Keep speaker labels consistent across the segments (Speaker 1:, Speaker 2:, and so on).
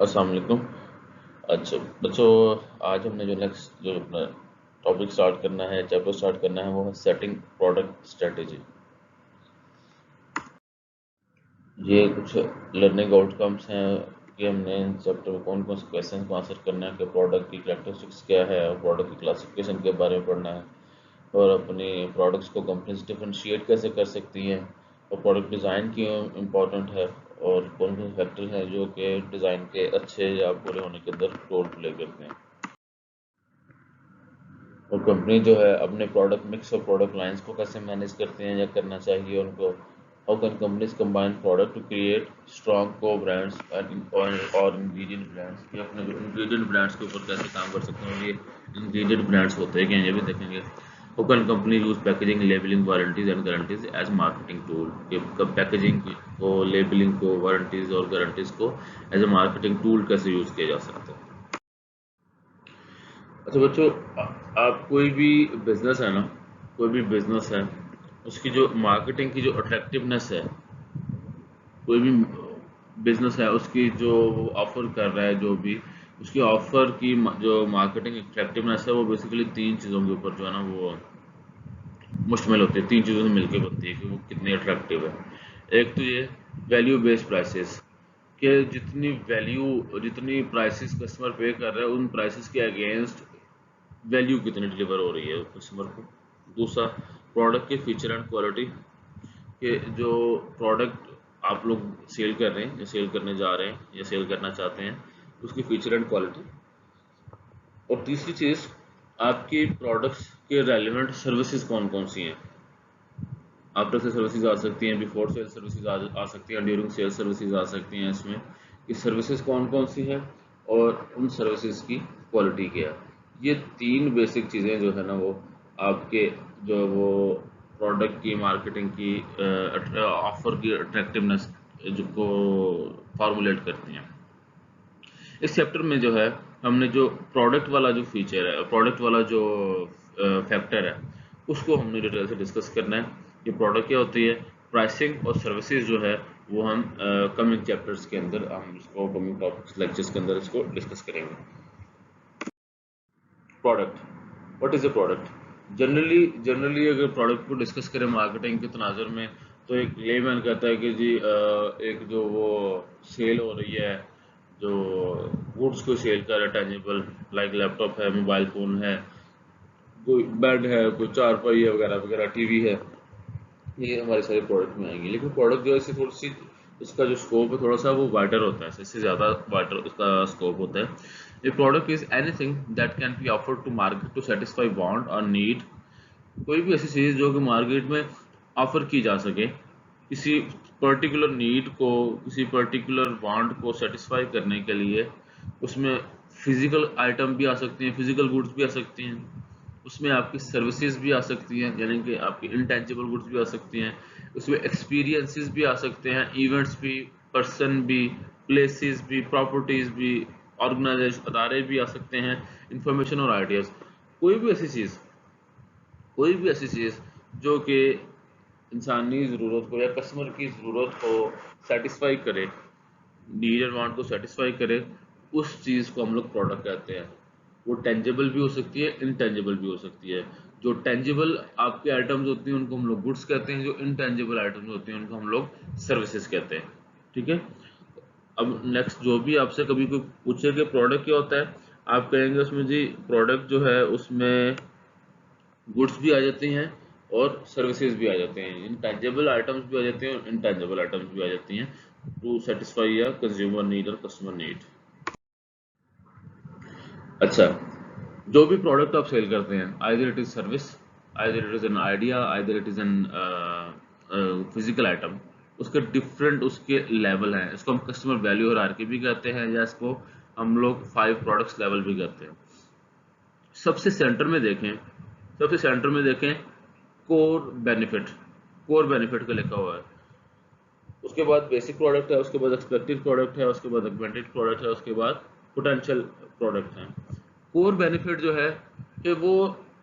Speaker 1: अस्सलाम वालेकुम। अच्छा बच्चों, आज हमने जो नेक्स्ट जो अपना टॉपिक स्टार्ट करना है, चैप्टर स्टार्ट करना है, वो है सेटिंग प्रोडक्ट स्ट्रेटेजी। ये कुछ लर्निंग आउटकम्स हैं कि हमने इन चैप्टर में कौन कौन से क्वेश्चन को आंसर करना है, कि प्रोडक्ट की कैरेक्टरिस्टिक्स क्या है और प्रोडक्ट की क्लासिफिकेशन के बारे में पढ़ना है, और अपनी प्रोडक्ट्स को कंपनीज डिफरेंशिएट कैसे कर सकती हैं, और प्रोडक्ट डिज़ाइन क्यों इम्पोर्टेंट है, और कौन कौन से फैक्टर हैं जो कि डिज़ाइन के अच्छे या बुरे होने के अंदर रोल प्ले करते हैं। और कंपनी जो है अपने प्रोडक्ट मिक्स और प्रोडक्ट लाइंस को कैसे मैनेज करते हैं या करना चाहिए उनको। How can companies combine product to create strong co brands और इंग्रेडिएंट ब्रांड्स, ये अपने जो इंग्रेडिएंट ब्रांड्स के ऊपर कैसे काम कर सकते हैं, ये इंग्रेडिएंट ब्रांड्स होते हैं क्या, ये भी देखेंगे। How can company use packaging, labelling, warranties and guarantees as marketing tool, कि कब पैकेजिंग को, लेबलिंग को, वारंटीज और गारंटीज को एज ए मार्केटिंग टूल कैसे यूज किया जा सकता है। अच्छा बच्चों, आप कोई भी बिजनेस है ना, कोई भी बिजनेस है, उसकी जो मार्केटिंग की जो अट्रैक्टिवनेस है, कोई भी बिजनेस है उसकी जो ऑफर कर रहा है, जो भी उसकी ऑफर की जो मार्केटिंग अट्रैक्टिवनेस है, वो बेसिकली तीन चीज़ों के ऊपर जो है ना वो मुश्तमिल होती है, तीन चीज़ों से मिलकर बनती है कि वो कितनी अट्रैक्टिव है। एक तो ये वैल्यू बेस्ड प्राइसेस, कि जितनी प्राइसेस कस्टमर पे कर रहा है, उन प्राइसेस के अगेंस्ट वैल्यू कितनी डिलीवर हो रही है कस्टमर को। दूसरा, प्रोडक्ट के फीचर एंड क्वालिटी, के जो प्रोडक्ट आप लोग सेल कर रहे हैं या सेल करने जा रहे हैं या सेल करना चाहते हैं, उसकी फीचर एंड क्वालिटी। और तीसरी चीज़, आपकी प्रोडक्ट्स के रेलिवेंट सर्विसेज कौन कौन सी हैं। आफ्टर सेल सर्विसेज आ सकती हैं, बिफोर सेल सर्विसेज आ सकती हैं, ड्यूरिंग सेल सर्विसेज आ सकती हैं। इसमें कि सर्विसेज कौन कौन सी हैं और उन सर्विसेज की क्वालिटी क्या है। ये तीन बेसिक चीज़ें जो है ना वो आपके जो वो प्रोडक्ट की मार्केटिंग की ऑफर की अट्रैक्टिवनेस जो को फॉर्मुलेट करती हैं। इस चैप्टर में जो है हमने जो प्रोडक्ट वाला जो फीचर है, प्रोडक्ट वाला जो फैक्टर है, उसको हमने डिटेल से डिस्कस करना है। ये प्रोडक्ट क्या होती है, प्राइसिंग और सर्विसेज जो है वो हम कमिंग चैप्टर्स के अंदर, हम इसको कमिंग टॉपिक्स लेक्चर्स के अंदर इसको डिस्कस करेंगे। Product, what is a product. Generally अगर प्रोडक्ट को डिस्कस करें मार्केटिंग के तनाजुर में, तो एक लेमैन कहता है कि जी एक जो वो सेल हो रही है, जो गुड्स को सेल कर रहा है, टेंजिबल, लाइक लैपटॉप है, मोबाइल फ़ोन है, कोई बेड है, कोई चारपाई है, वगैरह वगैरह, टीवी है, ये हमारे सारे प्रोडक्ट में आएंगे। लेकिन प्रोडक्ट जो है इससे थोड़ी सी, इसका जो स्कोप है थोड़ा सा वो वाइडर होता है, इससे ज़्यादा वाइडर इसका स्कोप होता है। A product is anything that can be offered to market to satisfy want or need, कोई भी ऐसी चीज़ जो कि मार्केट में ऑफर की जा सके किसी पर्टिकुलर नीड को, किसी पर्टिकुलर वांट को सेटिस्फाई करने के लिए। उसमें फिजिकल आइटम भी आ सकती हैं, फिजिकल गुड्स भी आ सकती हैं, उसमें आपकी सर्विसेज भी आ सकती हैं, यानी कि आपकी इनटेंजिबल गुड्स भी आ सकती हैं, उसमें एक्सपीरियंसेस भी आ सकते हैं, इवेंट्स भी, पर्सन भी, प्लेसेस भी, प्रॉपर्टीज भी, ऑर्गेनाइजेशन अदारे भी आ सकते हैं, इंफॉर्मेशन और आइडियाज़। कोई भी ऐसी चीज़, कोई भी ऐसी चीज़ जो कि इंसानी ज़रूरत को या कस्टमर की ज़रूरत को सेटिस्फाई करे, नीड एंड वांट को सेटिस्फाई करे, उस चीज़ को हम लोग प्रोडक्ट कहते हैं। वो टेंजिबल भी हो सकती है, इनटेंजिबल भी हो सकती है। जो टेंजिबल आपके आइटम्स होती हैं उनको हम लोग गुड्स कहते हैं, जो इनटेंजिबल आइटम्स होती हैं उनको हम लोग सर्विसेज कहते हैं। ठीक है। अब नेक्स्ट, जो भी आपसे कभी कोई पूछे कि प्रोडक्ट क्या होता है, आप कहेंगे उसमें जी प्रोडक्ट जो है उसमें गुड्स भी आ जाती हैं और सर्विसेज भी आ जाते हैं, इनटेंजिबल आइटम्स भी आ जाते हैं और इनटेंजिबल आइटम्स भी आ जाती हैं, टू सेटिस्फाई या कंज्यूमर नीड और कस्टमर नीड। अच्छा, जो भी प्रोडक्ट आप सेल करते हैं, either it is service, either it is an idea, either it is an physical item, उसके डिफरेंट उसके लेवल हैं। इसको हम कस्टमर वैल्यू हायरार्की भी कहते हैं, या इसको हम लोग 5 प्रोडक्ट्स लेवल भी कहते हैं। सबसे सेंटर में देखें, सबसे सेंटर में देखें कोर बेनिफिट, कोर बेनिफिट का लिखा हुआ है। उसके बाद बेसिक प्रोडक्ट है, उसके बाद एक्सपेक्टेड प्रोडक्ट है, उसके बाद अगमेंटेड प्रोडक्ट है, उसके बाद पोटेंशियल प्रोडक्ट है। कोर बेनिफिट जो है कि वो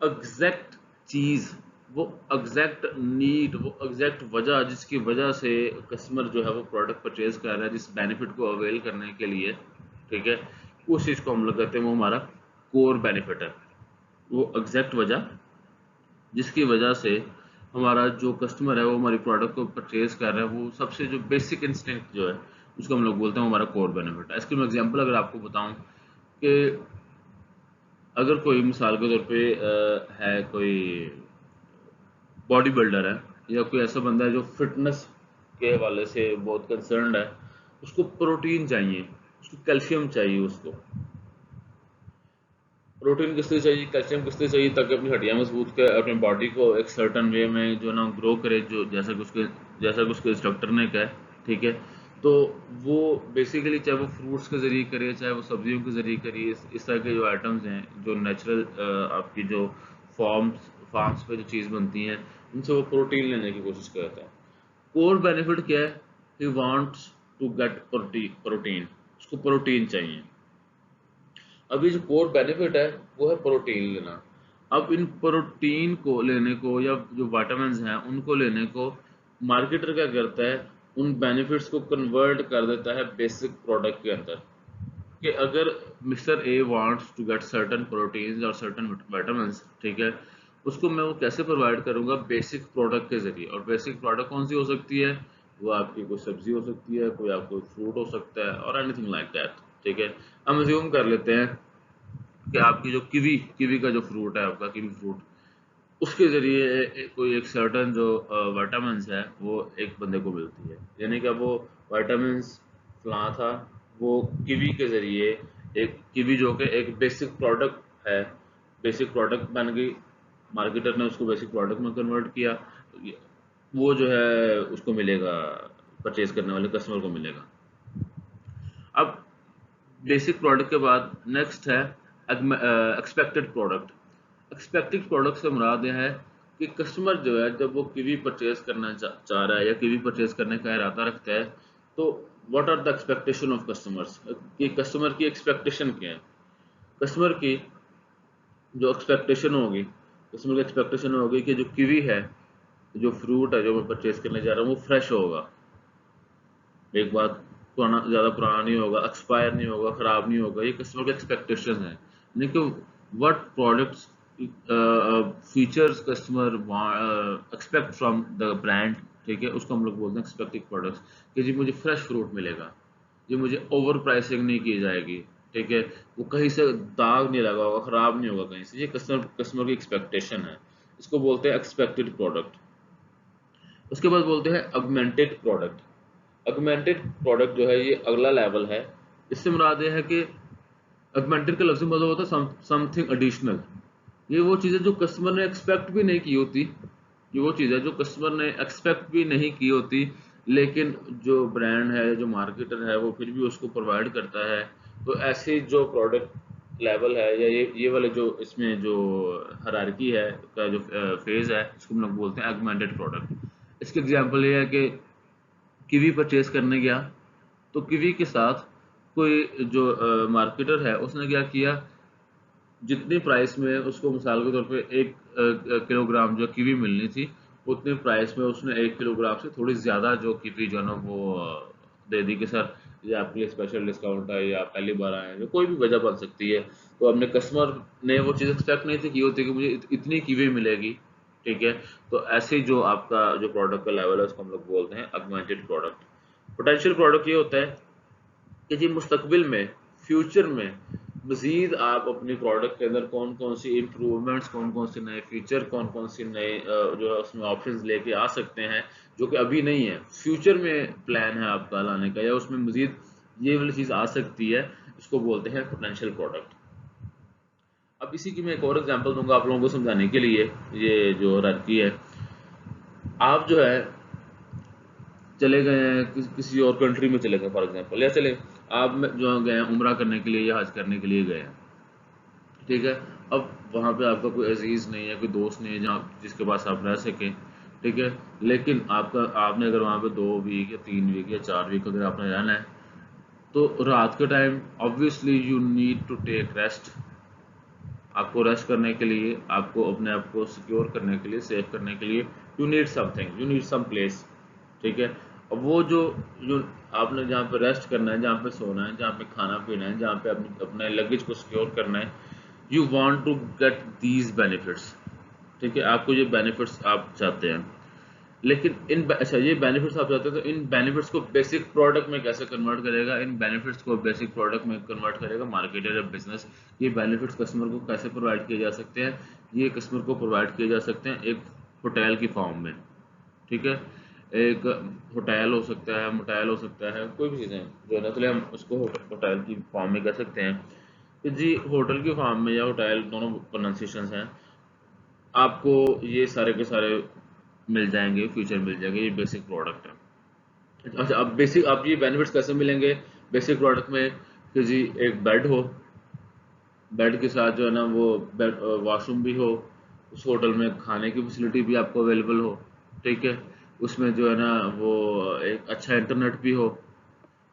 Speaker 1: एग्जैक्ट चीज़, वो एग्जैक्ट नीड, वो एग्जैक्ट वजह जिसकी वजह से कस्टमर जो है वो प्रोडक्ट परचेज कर रहा है, जिस बेनिफिट को अवेल करने के लिए, ठीक है, उस चीज़ को हम लोग कहते हैं वो हमारा कोर बेनिफिट है। वो एग्जैक्ट वजह जिसकी वजह से हमारा जो कस्टमर है वो हमारी प्रोडक्ट को परचेज कर रहा है, वो सबसे जो बेसिक इंस्टिंक्ट जो है उसको हम लोग बोलते हैं हमारा कोर बेनिफिट है। इसकी मैं एग्जांपल अगर आपको बताऊं कि अगर कोई मिसाल के तौर पे है कोई बॉडी बिल्डर है या कोई ऐसा बंदा है जो फिटनेस के हवाले से बहुत कंसर्न्ड है, उसको प्रोटीन चाहिए, उसको कैल्शियम चाहिए, उसको प्रोटीन किस लिए चाहिए, कैल्शियम किस लिए चाहिए, ताकि अपनी हड्डियां मजबूत कर अपनी बॉडी को एक सर्टन वे में जो ना ग्रो करे, जो जैसा कि उसके इंस्ट्रक्टर ने कहा है, ठीक है। तो वो बेसिकली चाहे वो फ्रूट्स के जरिए करे, चाहे वो सब्जियों के जरिए करे, इस तरह के जो आइटम्स हैं जो नेचुरल आपकी जो फार्म्स पे जो चीज़ बनती हैं उनसे वो प्रोटीन लेने की कोशिश करता है। कोर बेनिफिट क्या है, he wants to get protein, उसको प्रोटीन चाहिए। अभी जो कोर बेनिफिट है वो है प्रोटीन लेना। अब इन प्रोटीन को लेने को या जो विटामिन्स हैं उनको लेने को मार्केटर क्या करता है, उन बेनिफिट्स को कन्वर्ट कर देता है बेसिक प्रोडक्ट के अंदर। कि अगर mister A wants to get certain proteins और सर्टेन विटामिन्स, ठीक है, उसको मैं वो कैसे प्रोवाइड करूंगा, बेसिक प्रोडक्ट के जरिए। और बेसिक प्रोडक्ट कौन सी हो सकती है, वो आपकी कोई सब्जी हो सकती है, कोई आपको फ्रूट हो सकता है, और एनीथिंग लाइक दैट, ठीक है। हम अज्यूम कर लेते हैं कि आपकी जो कीवी कीवी का जो फ्रूट है, आपका कीवी फ्रूट, उसके जरिए कोई एक सर्टन जो विटामिन्स है वो एक बंदे को मिलती है, यानी कि वो विटामिन्स फला था, वो कीवी के जरिए, एक कीवी जो कि एक बेसिक प्रोडक्ट है, बेसिक प्रोडक्ट बन गई, मार्केटर ने उसको बेसिक प्रोडक्ट में कन्वर्ट किया, वो जो है उसको मिलेगा, परचेज करने वाले कस्टमर को मिलेगा। अब बेसिक प्रोडक्ट के बाद नेक्स्ट है एक्सपेक्टेड प्रोडक्ट। एक्सपेक्टेड प्रोडक्ट से मुराद यह है कि कस्टमर जो है जब वो कीवी परचेज करना चाह रहा है या कीवी परचेज करने का इरादा रखता है, तो what are the expectation of customers, कि कस्टमर की एक्सपेक्टेशन क्या है। कस्टमर की जो एक्सपेक्टेशन होगी, कस्टमर की एक्सपेक्टेशन होगी कि जो कीवी है, जो फ्रूट है जो मैं परचेज करने जा रहा हूँ वो फ्रेश होगा, एक बात, पुराना, ज़्यादा पुराना नहीं होगा, एक्सपायर नहीं होगा, ख़राब नहीं होगा। ये कस्टमर के एक्सपेक्टेशन है। यानी कि what products features customer expect from the brand, ठीक है, उसको हम लोग बोलते हैं एक्सपेक्टेड प्रोडक्ट्स। कि जी मुझे फ्रेश फ्रूट मिलेगा, जी मुझे ओवर प्राइसिंग नहीं की जाएगी, ठीक है, वो कहीं से दाग नहीं लगा होगा, ख़राब नहीं होगा कहीं से। ये कस्टमर की एक्सपेक्टेशन है, इसको बोलते हैं एक्सपेक्टेड प्रोडक्ट। उसके बाद बोलते हैं ऑगमेंटेड प्रोडक्ट। ऑगमेंटेड प्रोडक्ट जो है ये अगला लेवल है। इससे मुराद ये है कि ऑगमेंटेड का लफ्ज़ मतलब होता है समथिंग एडिशनल। ये वो चीज़ है जो कस्टमर ने एक्सपेक्ट भी नहीं की होती, ये वो चीज़ है जो कस्टमर ने एक्सपेक्ट भी नहीं की होती, लेकिन जो ब्रांड है, जो मार्केटर है, वो फिर भी उसको प्रोवाइड करता है। तो ऐसे जो प्रोडक्ट लेवल है या ये वाले जो इसमें जो हायरार्की है का जो फेज है, इसको हम लोग बोलते हैं ऑगमेंटेड प्रोडक्ट। इसके एग्जांपल ये है कि कीवी परचेज करने गया, तो कीवी के साथ कोई जो मार्केटर है उसने क्या किया, जितनी प्राइस में उसको मिसाल के तौर पे 1 किलोग्राम जो कीवी मिलनी थी, उतने प्राइस में उसने 1 किलोग्राम से थोड़ी ज़्यादा जो कीवी जो है ना वो दे दी कि सर ये आपके लिए स्पेशल डिस्काउंट है या आप पहली बार आए हैं, जो कोई भी वजह बन सकती है। तो अपने कस्टमर ने वो चीज़ एक्सपेक्ट नहीं थी की होती कि मुझे इतनी कीवी मिलेगी, ठीक है। तो ऐसे जो आपका जो प्रोडक्ट का लेवल है उसको हम लोग बोलते हैं ऑगमेंटेड प्रोडक्ट। पोटेंशियल प्रोडक्ट ये होता है कि जी मुस्तकबिल में, फ्यूचर में मज़ीद आप अपनी प्रोडक्ट के अंदर कौन कौन सी इम्प्रूवमेंट्स, कौन कौन से नए फीचर, कौन कौन सी नए जो है उसमें ऑप्शंस लेके आ सकते हैं जो कि अभी नहीं है, फ्यूचर में प्लान है आपका लाने का, या उसमें मज़ीद ये वाली चीज़ आ सकती है, इसको बोलते हैं पोटेंशियल प्रोडक्ट। अब इसी की मैं एक और एग्जांपल दूंगा आप लोगों को समझाने के लिए। ये जो हायरार्की है, आप जो है चले गए हैं किसी और कंट्री में चले गए फॉर एग्जांपल, या चले आप जो गए हैं उम्रा करने के लिए या हज करने के लिए गए हैं, ठीक है। अब वहाँ पे आपका कोई अजीज़ नहीं है, कोई दोस्त नहीं है जहाँ जिसके पास आप रह सकें, ठीक है। लेकिन आपने अगर वहाँ पे 2 वीक या 3 वीक या 4 वीक अगर आपने रहना है, तो रात के time obviously you need to take rest. आपको रेस्ट करने के लिए, आपको अपने आप को सिक्योर करने के लिए, सेव करने के लिए, you need something, you need some place, ठीक है। अब वो जो जो आपने जहाँ पे रेस्ट करना है, जहाँ पे सोना है, जहाँ पे खाना पीना है, जहाँ पे अपने लगेज को सिक्योर करना है, you want to get these benefits. ठीक है, आपको ये बेनिफिट्स आप चाहते हैं, लेकिन अच्छा ये बेनिफिट्स आप चाहते हैं, तो इन बेनिफिट्स को बेसिक प्रोडक्ट में कैसे कन्वर्ट करेगा? इन बेनिफिट्स को बेसिक प्रोडक्ट में कन्वर्ट करेगा मार्केटर या बिजनेस। ये बेनिफिट्स कस्टमर को कैसे प्रोवाइड किए जा सकते हैं? ये कस्टमर को प्रोवाइड किए जा सकते हैं एक होटल की फॉर्म में। ठीक है, एक होटल हो सकता है, मोटेल हो सकता है, कोई भी चीज़ें जो है ना, इसलिए हम उसको होटल की फॉर्म में कह सकते हैं कि जी होटल की फॉर्म में या होटल, दोनों प्रोनाउंसिएशंस हैं। आपको ये सारे के सारे मिल जाएंगे, फीचर मिल जाएंगे, ये बेसिक प्रोडक्ट है। अच्छा, अब बेसिक आप ये बेनिफिट्स कैसे मिलेंगे बेसिक प्रोडक्ट में? कि जी एक बेड हो, बेड के साथ जो है ना वो बेड वॉशरूम भी हो, उस होटल में खाने की फैसिलिटी भी आपको अवेलेबल हो। ठीक है, उसमें जो है ना वो एक अच्छा इंटरनेट भी हो,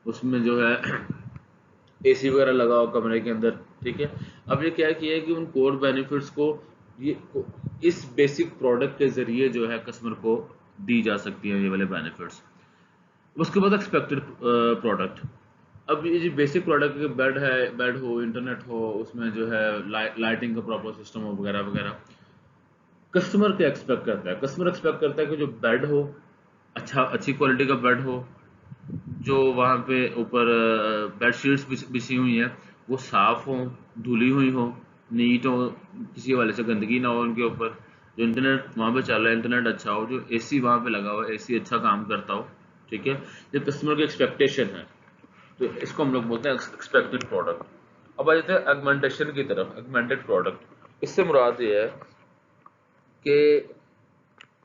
Speaker 1: उसमें जो है एसी वगैरह लगा हो कमरे के अंदर। ठीक है, अब ये क्या किया है कि उन कोर बेनिफिट्स को ये इस बेसिक प्रोडक्ट के जरिए जो है कस्टमर को दी जा सकती है ये वाले बेनिफिट्स। उसके बाद एक्सपेक्टेड प्रोडक्ट। अब ये जो बेसिक प्रोडक्ट बेड है, बेड हो, इंटरनेट हो, उसमें जो है लाइटिंग का प्रॉपर सिस्टम हो वगैरह वगैरह। कस्टमर क्या एक्सपेक्ट करता है? कस्टमर एक्सपेक्ट करता है कि जो बेड हो, अच्छी क्वालिटी का बेड हो, जो वहाँ पे ऊपर बेडशीट्स बिछी हुई हैं वो साफ हो, धुली हुई हो, नीट हो, किसी वाले से गंदगी ना हो उनके ऊपर। जो इंटरनेट वहाँ पे चल रहा है, इंटरनेट अच्छा हो, जो एसी वहाँ पे लगा हुआ है, एसी अच्छा काम करता हो। ठीक है, ये कस्टमर की एक्सपेक्टेशन है, तो इसको हम लोग बोलते हैं एक्सपेक्टेड प्रोडक्ट। अब आ जाते हैं एगमेंटेशन की तरफ, एगमेंटेड प्रोडक्ट। इससे मुराद ये है कि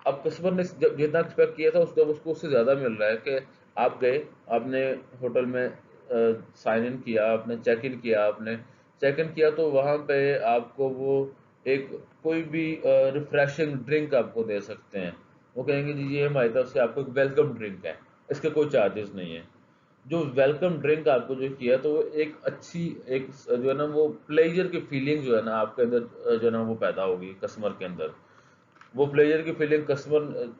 Speaker 1: अब कस्टमर ने जब जितना एक्सपेक्ट किया था उसको उसको उससे ज़्यादा मिल रहा है। कि आप गए, आपने होटल में साइन इन किया, आपने चेक इन किया, आपने चेक इन किया तो वहाँ पे आपको वो एक कोई भी रिफ्रेशिंग ड्रिंक आपको दे सकते हैं। वो कहेंगे जी ये हमारी तरफ से आपको एक वेलकम ड्रिंक है, इसके कोई चार्जेस नहीं है। जो वेलकम ड्रिंक आपको जो किया तो वो एक अच्छी एक जो है ना वो प्लेजर की फीलिंग जो है ना आपके अंदर जो है ना वो पैदा होगी कस्टमर के अंदर। वो प्लेजर की फीलिंग कस्टमर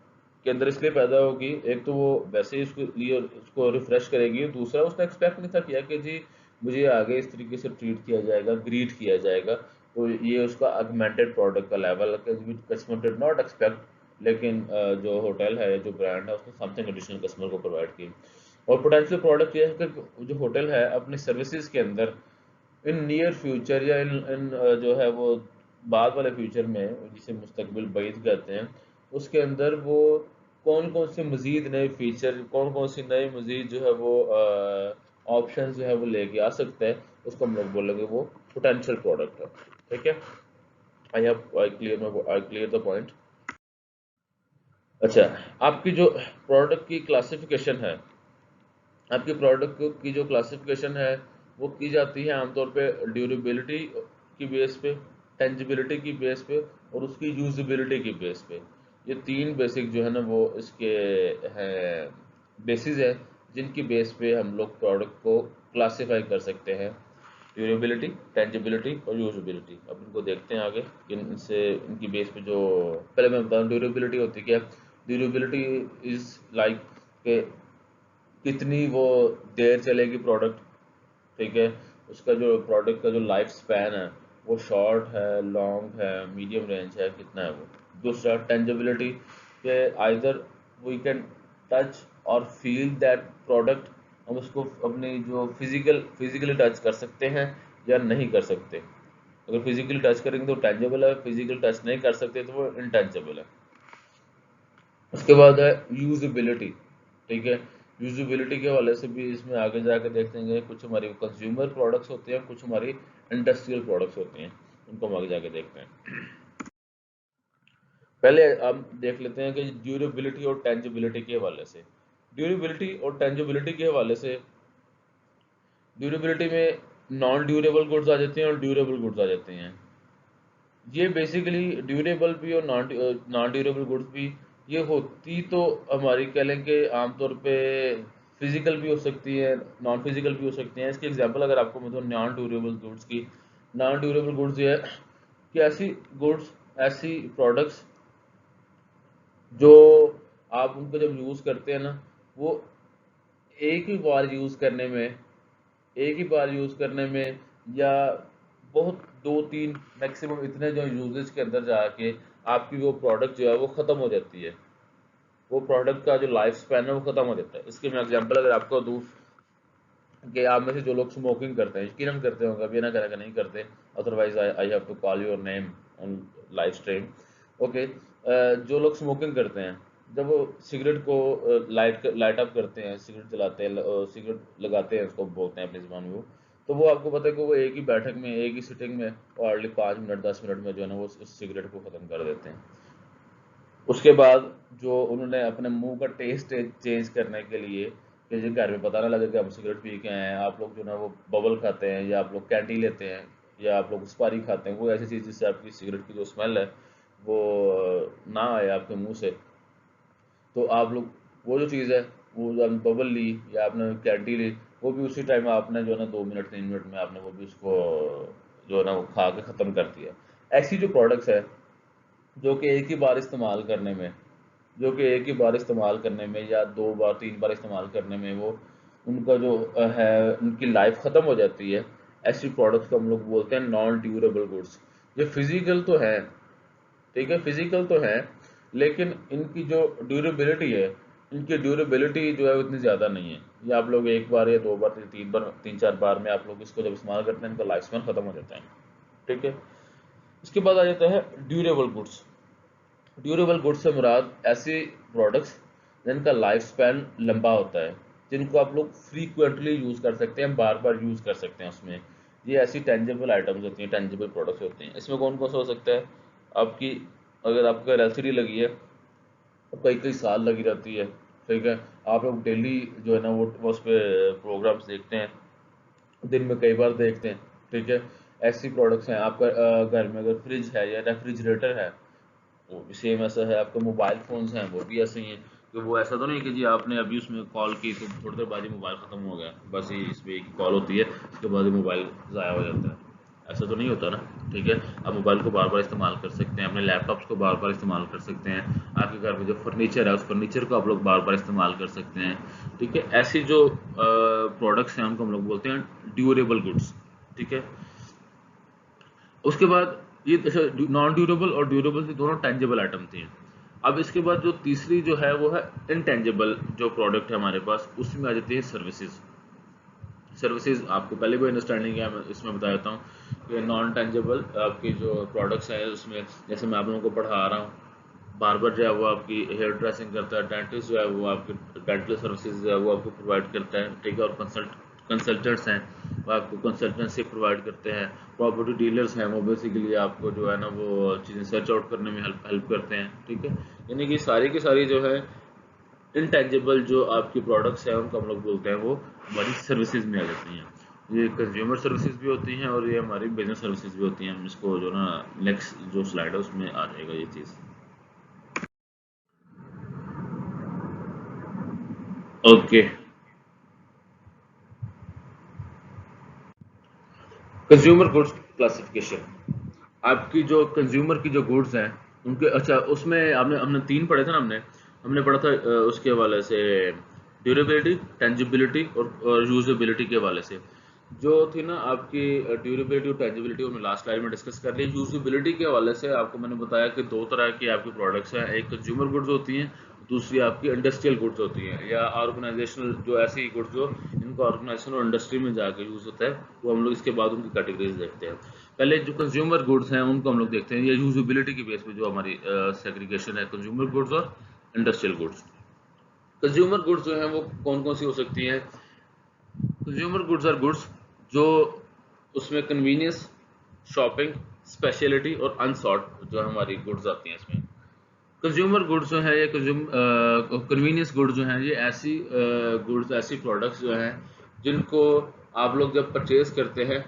Speaker 1: के अंदर इसलिए पैदा होगी, एक तो वो वैसे ही उसके लिए उसको रिफ्रेश करेगी, दूसरा उसने एक्सपेक्ट नहीं था किया कि जी मुझे आगे इस तरीके से ट्रीट किया जाएगा, ग्रीट किया जाएगा। तो ये उसका अगमेंटेड प्रोडक्ट का लेवल है, कस्टमर डिड नॉट एक्सपेक्ट। लेकिन जो होटल है, जो ब्रांड है, उसने समथिंग एडिशनल कस्टमर को प्रोवाइड की। और पोटेंशियल प्रोडक्ट ये है कि जो होटल है अपनी सर्विसेज के अंदर इन नियर फ्यूचर या इन जो है वो बाद वाले फ्यूचर में, जिसे मुस्तकबिल बईद कहते हैं, उसके अंदर वो कौन कौन से मज़ीद नए फीचर, कौन कौन सी नई मज़ीद जो है वो ऑप्शन जो है वो लेके आ सकता है, उसको हम लोग बोलेंगे वो पोटेंशियल प्रोडक्ट है। ठीक है, आई क्लियर द पॉइंट। अच्छा, आपकी जो प्रोडक्ट की क्लासिफिकेशन है, आपकी प्रोडक्ट की जो क्लासिफिकेशन है वो की जाती है आमतौर पे ड्यूरेबिलिटी की बेस पे, टेंजिबिलिटी की बेस पे, और उसकी यूजिबिलिटी की बेस पे। ये तीन बेसिक जो है ना वो इसके हैं बेसिस है, जिनकी बेस पे हम लोग प्रोडक्ट को क्लासिफाई कर सकते हैं। ड्यूरेबिलिटी, टेंजिबिलिटी और यूजिबिलिटी। अब इनको देखते हैं आगे, इनसे इनकी बेस पे जो पहले मैं बताऊँ ड्यूरेबिलिटी होती क्या है। ड्यूरेबिलिटी इज लाइक कितनी वो देर चलेगी प्रोडक्ट। ठीक है, उसका जो प्रोडक्ट का जो लाइफ स्पैन है वो शॉर्ट है, लॉन्ग है, मीडियम रेंज है, कितना है वो। दूसरा टेंजिबिलिटी, के आइदर वी कैन टच और फील दैट प्रोडक्ट, हम उसको अपनी जो फिजिकली टच कर सकते हैं या नहीं कर सकते। अगर फिजिकली टच करेंगे तो टेंजेबल है, फिजिकल टच नहीं कर सकते तो वो इनटेंजेबल है। उसके बाद है यूजिबिलिटी। ठीक है, यूजिबिलिटी के हवाले से भी इसमें आगे जाकर देखेंगे, कुछ हमारी कंज्यूमर प्रोडक्ट्स होते हैं, कुछ हमारी इंडस्ट्रियल प्रोडक्ट्स होती हैं, उनको हम आगे जाके देखते हैं। पहले हम देख लेते हैं कि ड्यूरेबिलिटी और टेंजिबिलिटी के हवाले से। ड्यूरेबिलिटी और टेंजिबिलिटी के हवाले से, ड्यूरेबिलिटी में नॉन ड्यूरेबल गुड्स आ जाते हैं और ड्यूरेबल गुड्स आ जाते हैं। ये बेसिकली ड्यूरेबल भी और नॉन ड्यूरेबल गुड्स भी, ये होती तो हमारी कह लें कि आमतौर पे फिजिकल भी हो सकती है, नॉन फिजिकल भी हो सकती हैं। इसकी एग्जांपल अगर आपको मैं दूँ नॉन ड्यूरेबल गुड्स की, नॉन ड्यूरेबल गुड्स ये है कि ऐसी गुड्स, ऐसी प्रोडक्ट्स जो आप उनको जब यूज़ करते हैं ना वो एक ही बार यूज़ करने में या बहुत 2-3 मैक्सिमम इतने जो यूजेज के अंदर जाके आपकी वो प्रोडक्ट जो है वो ख़त्म हो जाती है, वो प्रोडक्ट का जो लाइफ स्पैन है वो ख़त्म हो जाता है। इसकी मैं एग्जांपल अगर आपको दूँ कि आप में से जो लोग स्मोकिंग करते हैं, यकीनन करते होंगे, अभी ना करें कि नहीं करते, otherwise I have to call your name on live stream. Okay, जो लोग स्मोकिंग करते हैं, जब वो सिगरेट को लाइट अप करते हैं, सिगरेट जलाते हैं, सिगरेट लगाते हैं, उसको बोलते हैं अपनी ज़बान में वो, तो वो आपको पता है कि वो एक ही बैठक में, एक ही सिटिंग में हार्डली 5 मिनट 10 मिनट में जो है ना वो उस सिगरेट को ख़त्म कर देते हैं। उसके बाद जो उन्होंने अपने मुंह का टेस्ट चेंज करने के लिए, कि जो घर में पता ना लगे कि हम सिगरेट पी के आए हैं, आप लोग जो ना वो बबल खाते हैं, या आप लोग कैंडी लेते हैं, या आप लोग सुपारी खाते हैं, वो ऐसी चीज़ जिससे आपकी सिगरेट की जो स्मेल है वो ना आए आपके मुंह से, तो आप लोग वो जो चीज़ है, वो जो आपने बबल ली या आपने कैंडी ली, वो भी उसी टाइम आपने जो है ना 2 मिनट 3 मिनट में आपने वो भी उसको जो है ना वो खा के ख़त्म कर दिया। ऐसी जो प्रोडक्ट्स है जो कि एक ही बार इस्तेमाल करने में या 2 बार 3 बार इस्तेमाल करने में वो उनका जो है उनकी लाइफ ख़त्म हो जाती है, ऐसी प्रोडक्ट्स को हम लोग बोलते हैं नॉन ड्यूरेबल गुड्स। ये फिजिकल तो है, ठीक है, फिजिकल तो है, लेकिन इनकी जो ड्यूरेबिलिटी है, इनकी ड्यूरेबिलिटी जो है उतनी ज़्यादा नहीं है। ये आप लोग एक बार या 2 बार 3 बार 3-4 बार में आप लोग इसको जब इस्तेमाल करते हैं, इनका लाइफ स्पैन ख़त्म हो जाता है, ठीक है। इसके बाद आ जाता है ड्यूरेबल गुड्स। ड्यूरेबल गुड्स से मुराद ऐसी प्रोडक्ट्स जिनका लाइफ स्पैन लंबा होता है, जिनको आप लोग फ्रीक्वेंटली यूज़ कर सकते हैं, बार बार यूज़ कर सकते हैं उसमें। ये ऐसी टेंजिबल आइटम्स होती हैं, टेंजिबल प्रोडक्ट्स होती हैं। इसमें कौन कौन सा हो सकता है? आपकी, अगर आपका एलसीडी लगी है तो कई कई साल लगी रहती है, ठीक है, आप लोग डेली जो है ना वो उस पर प्रोग्राम्स देखते हैं, दिन में कई बार देखते हैं, ठीक है। ऐसी प्रोडक्ट्स हैं। आपका घर में अगर फ्रिज है या रेफ्रिजरेटर है, वो भी सेम ऐसा है। आपके मोबाइल फ़ोन्स हैं, वो भी ऐसे ही हैं, कि वो ऐसा तो नहीं कि जी आपने अभी उसमें कॉल की तो थोड़ी देर बाद ही मोबाइल ख़त्म हो गया, बस ही इसमें एक कॉल होती है, उसके बाद ही मोबाइल ज़ाया हो जाता है। ऐसा तो नहीं होता ना, ठीक है। आप मोबाइल को बार बार इस्तेमाल कर सकते हैं, अपने लैपटॉप्स को बार बार इस्तेमाल कर सकते हैं, आपके घर में जो फर्नीचर है उस फर्नीचर को आप लोग बार बार इस्तेमाल कर सकते हैं, ठीक है। ऐसी जो प्रोडक्ट्स हैं उनको हम लोग बोलते हैं ड्यूरेबल गुड्स, ठीक है। उसके बाद ये नॉन ड्यूरेबल और ड्यूरेबल की दोनों टेंजेबल आइटम थी। अब इसके बाद जो तीसरी जो है वो है इनटेंजेबल जो प्रोडक्ट है हमारे पास, उसमें आ जाती है सर्विसेज। सर्विसेज आपको पहले भी अंडरस्टैंडिंग है, मैं इसमें बता देता हूँ कि नॉन टेंजेबल आपकी जो प्रोडक्ट्स हैं उसमें, जैसे मैं आप लोगों को पढ़ा रहा हूँ, बार्बर जो है वो आपकी हेयर ड्रेसिंग करता है, डेंटिस्ट जो है वो आपकी डेंटल सर्विसेज जो है वो आपको प्रोवाइड करता है, ठीक है। और कंसल्टेंट्स हैं वो आपको कंसल्टेंसी प्रोवाइड करते हैं। प्रॉपर्टी डीलर्स हैं, वो बेसिकली आपको जो है ना वो चीज़ें सर्च आउट करने में हेल्प करते हैं, ठीक है। यानी कि सारी की सारी जो है इनटेंजिबल जो आपकी प्रोडक्ट्स हैं उनको हम लोग बोलते हैं वो हमारी सर्विसेज में आ जाती हैं। ये कंज्यूमर सर्विसेज भी होती हैं और ये हमारी बिजनेस सर्विसेज भी होती हैं। हम इसको जो ना नेक्स्ट जो स्लाइड है उसमें आ जाएगा ये चीज़। Okay, consumer goods classification. आपकी जो कंज्यूमर की जो गुड्स हैं उनके, अच्छा उसमें आपने हमने 3 पढ़े थे ना, हमने हमने पढ़ा था उसके हवाले से ड्यूरेबिलिटी, टेंजिबिलिटी और यूजेबिलिटी के हवाले से। जो थी ना आपकी ड्यूरेबिलिटी और टेंजिबिलिटी, हमने लास्ट स्लाइड में डिस्कस कर ली। यूजेबिलिटी के हवाले से आपको मैंने बताया कि 2 तरह की आपकी प्रोडक्ट्स हैं, एक कंज्यूमर गुड्स होती हैं, दूसरी आपकी इंडस्ट्रियल गुड्स होती हैं, या ऑर्गेनाइजेशनल, जो ऐसी गुड्स जो इनका ऑर्गेनाइजेशन और इंडस्ट्री में जाकर यूज़ होता है, वो हम लोग इसके बाद उनकी कैटेगरीज देखते हैं। पहले जो कंज्यूमर गुड्स हैं उनको हम लोग देखते हैं, ये यूजेबिलिटी की बेस पे जो हमारी सेग्रीगेशन है, कंज्यूमर गुड्स और इंडस्ट्रियल गुड्स। कंज्यूमर गुड्स जो हैं वो कौन कौन सी हो सकती हैं? कंज्यूमर गुड्स आर गुड्स जो उसमें कन्वीनियंस, शॉपिंग, स्पेशलिटी और अनसॉर्ट जो हमारी गुड्स आती हैं इसमें। कंज्यूमर गुड्स जो है, ये कन्वीनियंस गुड्स जो हैं, ये ऐसी गुड्स, ऐसी प्रोडक्ट्स जो हैं जिनको आप लोग जब परचेज करते हैं,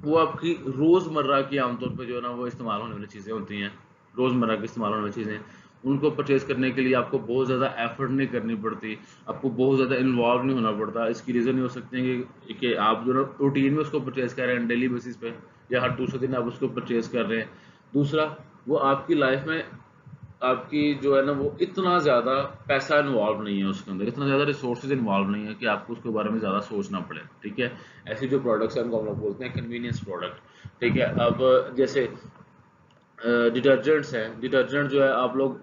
Speaker 1: वो आपकी रोज़मर्रा की आमतौर पे जो है ना वो इस्तेमाल होने वाली चीज़ें होती हैं, रोज़मर्रा की इस्तेमाल होने वाली चीज़ें। उनको परचेज़ करने के लिए आपको बहुत ज़्यादा एफ़र्ट नहीं करनी पड़ती, आपको बहुत ज़्यादा इन्वॉल्व नहीं होना पड़ता। इसकी रीज़न ये हो सकते हैं कि आप जो है ना रूटीन में उसको परचेज़ कर रहे हैं डेली बेसिस पे, या हर दूसरे दिन आप उसको परचेज़ कर रहे हैं। दूसरा, वो आपकी लाइफ़ में आपकी जो है ना वो इतना ज़्यादा पैसा इन्वॉल्व नहीं है उसके अंदर, इतना ज़्यादा रिसोर्सेज इन्वॉल्व नहीं है कि आपको उसके बारे में ज़्यादा सोचना पड़े, ठीक है। ऐसे जो प्रोडक्ट्स हैं उनको हम लोग बोलते हैं कन्वीनियंस प्रोडक्ट, ठीक है। अब जैसे डिटर्जेंट्स हैं, डिटर्जेंट जो है आप लोग,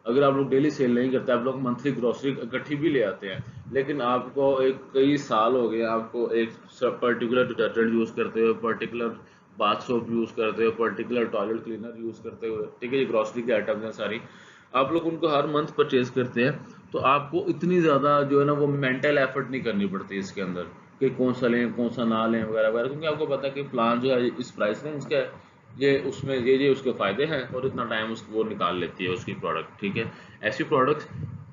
Speaker 1: अगर आप लोग डेली सेल नहीं करते, आप लोग मंथली ग्रोसरी इकट्ठी भी ले आते हैं, लेकिन आपको एक कई साल हो गए आपको एक पर्टिकुलर डिटर्जेंट यूज़ करते हुए, पर्टिकुलर बाथ सोप यूज़ करते हुए, पर्टिकुलर टॉयलेट क्लीनर यूज़ करते हुए, ठीक है। ये ग्रोसरी की आइटम्स हैं सारी, आप लोग उनको हर मंथ परचेज करते हैं, तो आपको इतनी ज़्यादा जो है ना वो मेंटल एफर्ट नहीं करनी पड़ती इसके अंदर कि कौन सा लें कौन सा ना लें वगैरह वगैरह, क्योंकि आपको पता है कि प्लान जो है इस प्राइस में इसका ये उसमें ये उसके फ़ायदे हैं, और इतना टाइम उस वो निकाल लेती है उसकी प्रोडक्ट, ठीक है। ऐसी प्रोडक्ट्स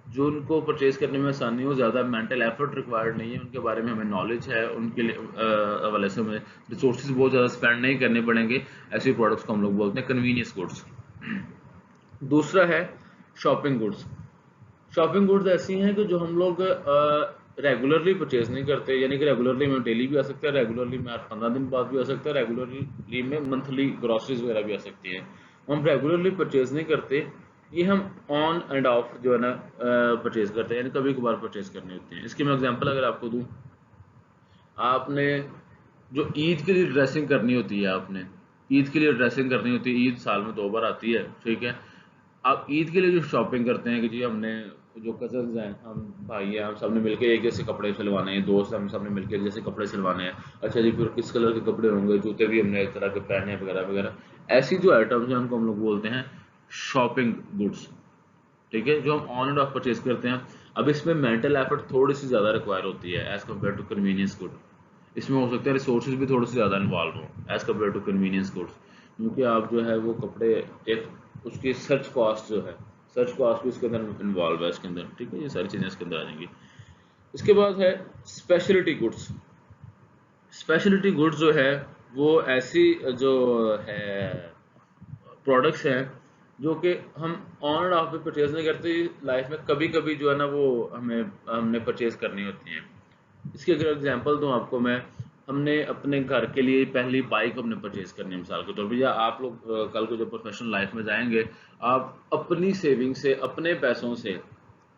Speaker 1: जो उनको परचेज करने में आसानी हो, ज़्यादा मेंटल एफर्ट रिक्वायर्ड नहीं है, उनके बारे में हमें नॉलेज है, उनके लिए हवाले से हमें रिसोर्सेज बहुत ज़्यादा स्पेंड नहीं करने पड़ेंगे, ऐसी प्रोडक्ट्स को हम लोग बोलते हैं कन्वीनियंस गुड्स। दूसरा है शॉपिंग गुड्स। शॉपिंग गुड्स ऐसी हैं कि जो हम लोग रेगुलरली परचेज नहीं करते, यानी कि रेगुलरली में डेली भी आ सकता है, रेगुलरली में 8-15 दिन बाद भी आ सकता है, रेगुलरली में मंथली ग्रॉसरीज वगैरह भी आ सकती हैं। हम रेगुलरली परचेज नहीं करते, ये हम ऑन एंड ऑफ जो है ना परचेज करते हैं, यानी कभी कभार परचेज करनी होती है। इसकी मैं एग्जांपल अगर आपको दूं, आपने जो ईद के लिए ड्रेसिंग करनी होती है, आपने ईद के लिए ड्रेसिंग करनी होती है, ईद साल में 2 बार आती है, ठीक है। आप ईद के लिए जो शॉपिंग करते हैं कि जी हमने जो कजन्स हैं, हम भाई हैं, हम सबने मिलके एक जैसे कपड़े सिलवाने हैं, दोस्त हम सबने मिलके एक जैसे कपड़े सिलवाने हैं, अच्छा जी फिर किस कलर के कपड़े होंगे, जूते भी हमने एक तरह के पहने हैं वगैरह वगैरह। ऐसी जो आइटम्स हैं उनको हम लोग बोलते हैं शॉपिंग गुड्स, ठीक है, जो हम ऑन एंड ऑफ परचेज करते हैं। अब इसमें मेंटल एफर्ट थोड़ी सी ज़्यादा रिक्वायर होती है as compare to convenience good. इसमें हो सकता है रिसोर्सेज भी थोड़े से ज़्यादा इन्वॉल्व हो as compare to convenience goods, क्योंकि आप जो है वो कपड़े एक उसकी सर्च कॉस्ट जो है, सर्च कॉस्ट भी इसके अंदर इन्वॉल्व है इसके अंदर, ठीक है। ये सारी चीज़ें इसके अंदर आ जाएंगी। इसके बाद है स्पेशलिटी गुड्स। स्पेशलिटी गुड्स जो है वो ऐसी जो है प्रोडक्ट्स हैं जो कि हम ऑन एंड ऑफ पे परचेज नहीं करते, लाइफ में कभी कभी जो है ना वो हमने परचेज करनी होती है। इसकी अगर एग्जांपल दूं आपको मैं, हमने अपने घर के लिए पहली बाइक हमने परचेज करनी है मिसाल के तौर पर, या आप लोग कल को जब प्रोफेशनल लाइफ में जाएंगे, आप अपनी सेविंग से अपने पैसों से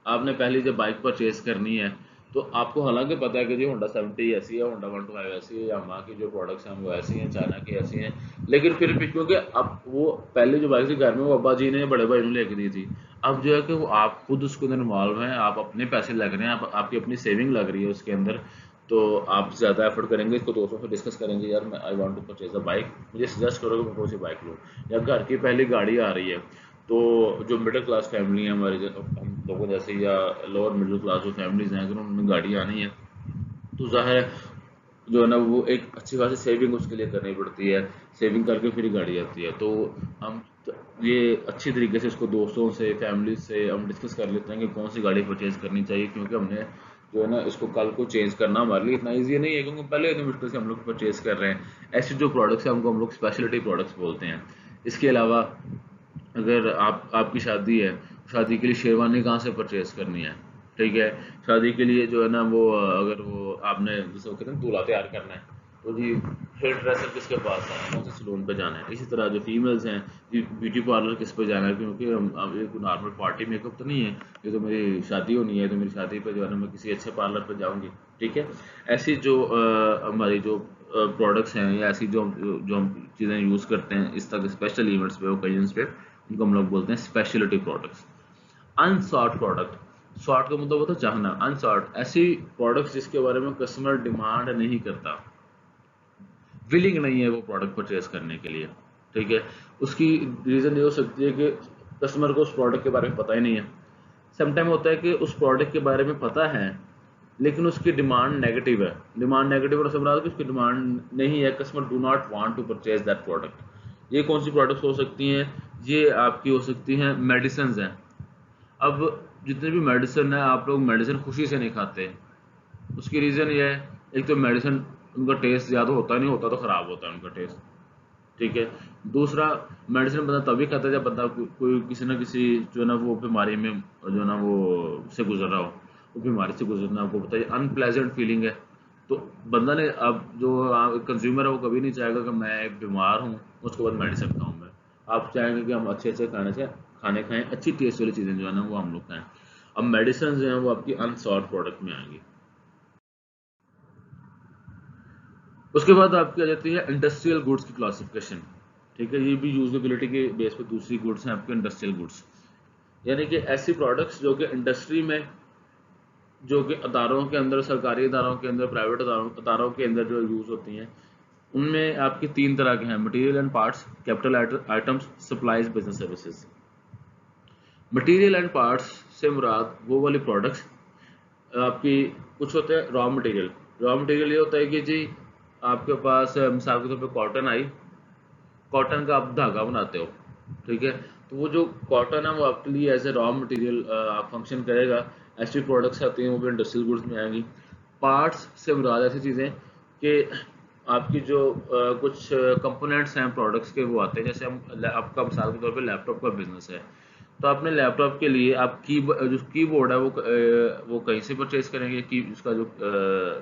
Speaker 1: आपने पहली जब बाइक परचेज करनी है, तो आपको हालांकि पता है कि जी होंडा 70 ऐसी है, होंडा 125 ऐसी है, यामाहा की जो प्रोडक्ट्स हैं वो ऐसी हैं, चाइना की ऐसी हैं, लेकिन फिर भी क्योंकि अब वो पहले जो बाइक थी घर में वो अब्बा जी ने बड़े भाई ने लेके दी थी, अब जो है कि वो आप खुद उसके अंदर इन्वॉल्व हैं, आप अपने पैसे लग रहे हैं, आपकी अपनी सेविंग लग रही है उसके अंदर, तो आप ज़्यादा एफर्ट करेंगे, इसको दोस्तों से डिस्कस करेंगे, यार मैं I want to purchase a bike, मुझे सजेस्ट करो कि मैं कौन सी बाइक लूँ। या घर की पहली गाड़ी आ रही है, तो जो मिडिल क्लास फैमिली है हमारे हम लोगों जैसे, या लोअर मिडिल क्लास जो फैमिलीज हैं, अगर उन्होंने गाड़ी आनी है, तो ज़ाहिर है जो है ना वो एक अच्छी खासी सेविंग उसके लिए करनी पड़ती है, सेविंग करके फिर गाड़ी आती है। तो हम ये अच्छी तरीके से इसको दोस्तों से फैमिली से हम डिस्कस कर लेते हैं कि कौन सी गाड़ी परचेज करनी चाहिए, क्योंकि हमने जो है ना इसको कल को चेंज करना हमारे लिए इतना ईजी नहीं है, क्योंकि पहले इतनी मुश्किल से हम लोग परचेज कर रहे हैं। ऐसी जो प्रोडक्ट्स हैं उनको हम लोग स्पेशलिटी प्रोडक्ट्स बोलते हैं। इसके अलावा अगर आपकी शादी है, शादी के लिए शेरवानी कहाँ से परचेज करनी है, ठीक है। शादी के लिए जो है ना वो अगर वो आपने जैसे वो कहते हैं दूल्हा तैयार करना है, तो जी हेयर ड्रेसर किसके पास जाना है, कौन से सलून पे जाना है। इसी तरह जो फीमेल्स हैं जी ब्यूटी पार्लर किस पे जाना है, क्योंकि हम अब एक नॉर्मल पार्टी मेकअप तो नहीं है, ये तो मेरी शादी होनी है, तो मेरी शादी पे जो है ना मैं किसी अच्छे पार्लर पे जाऊंगी, ठीक है। ऐसी जो हमारी जो प्रोडक्ट्स हैं, या ऐसी जो जो हम चीज़ें यूज़ करते हैं इस तरह के स्पेशल इवेंट्स पे, ओकेजन्स पे, उनको हम लोग बोलते हैं स्पेशलिटी प्रोडक्ट्स। अनसॉर्ट प्रोडक्ट, सॉर्ट का मतलब होता है चाहना, अनसॉर्ट ऐसी प्रोडक्ट्स जिसके बारे में कस्टमर डिमांड नहीं करता, विलिंग नहीं है वो प्रोडक्ट परचेज करने के लिए, ठीक है। उसकी रीज़न ये हो सकती है कि कस्टमर को उस प्रोडक्ट के बारे में पता ही नहीं है। समटाइम होता है कि उस प्रोडक्ट के बारे में पता है, लेकिन उसकी डिमांड नेगेटिव है। डिमांड नेगेटिव और समझ कि उसकी डिमांड नहीं है, customer do not want to purchase that product. ये कौन सी प्रोडक्ट्स हो सकती हैं, ये आपकी हो सकती हैं मेडिसिन हैं। अब जितने भी मेडिसिन है, आप लोग मेडिसिन खुशी से नहीं खाते, उसकी रीज़न ये है, एक तो मेडिसिन उनका टेस्ट ज़्यादा होता नहीं, होता तो ख़राब होता है उनका टेस्ट, ठीक है। दूसरा, मेडिसिन बंदा तभी खाता है जब बंदा कोई किसी ना किसी जो है ना वो बीमारी में जो है ना वो से गुजर रहा हो, वो बीमारी से गुजरना आपको पता है अनप्लेजेंट फीलिंग है। तो बंदा ने, अब जो कंज्यूमर है वो कभी नहीं चाहेगा कि मैं बीमार हूँ उसके बाद मेडिसिन खाऊं मैं। आप चाहेंगे कि हम अच्छे अच्छे खाने से खाने खाएं, अच्छी टेस्ट वाली चीज़ें जो है ना वो हम लोग खाएं। अब मेडिसिन जो है वो आपकी अनसॉल्व प्रोडक्ट में आएंगी। उसके बाद आपकी आ जाती है इंडस्ट्रियल गुड्स की क्लासिफिकेशन। ठीक है, ये भी यूजेबिलिटी के बेस पे दूसरी गुड्स हैं आपके इंडस्ट्रियल गुड्स, यानी कि ऐसी प्रोडक्ट्स जो कि इंडस्ट्री में, जो कि अदारों के अंदर, सरकारी अदारों के अंदर, प्राइवेट अदारों के अंदर जो यूज़ होती हैं, उनमें आपकी तीन तरह के हैं: material and parts, capital items, supplies, business services. Material and parts से मुराद वो वाली प्रोडक्ट्स आपकी, कुछ होते हैं रॉ मटेरियल। रॉ मटेरियल ये होता है कि जी आपके पास मिसाल के तौर पे कॉटन आई, कॉटन का आप धागा बनाते हो, ठीक है, तो वो जो कॉटन है वो आपके लिए as a raw material function करेगा। ऐसी प्रोडक्ट्स आती हैं वो भी इंडस्ट्रियल गुड्स में आएंगी। पार्ट्स से मुराद ऐसी चीज़ें कि आपकी जो कुछ कंपोनेंट्स हैं प्रोडक्ट्स के वो आते हैं, जैसे हम आपका मिसाल के तौर पे लैपटॉप का बिजनेस है, तो आपने लैपटॉप के लिए आप जो कीबोर्ड है वो कहीं से परचेज करेंगे, की उसका जो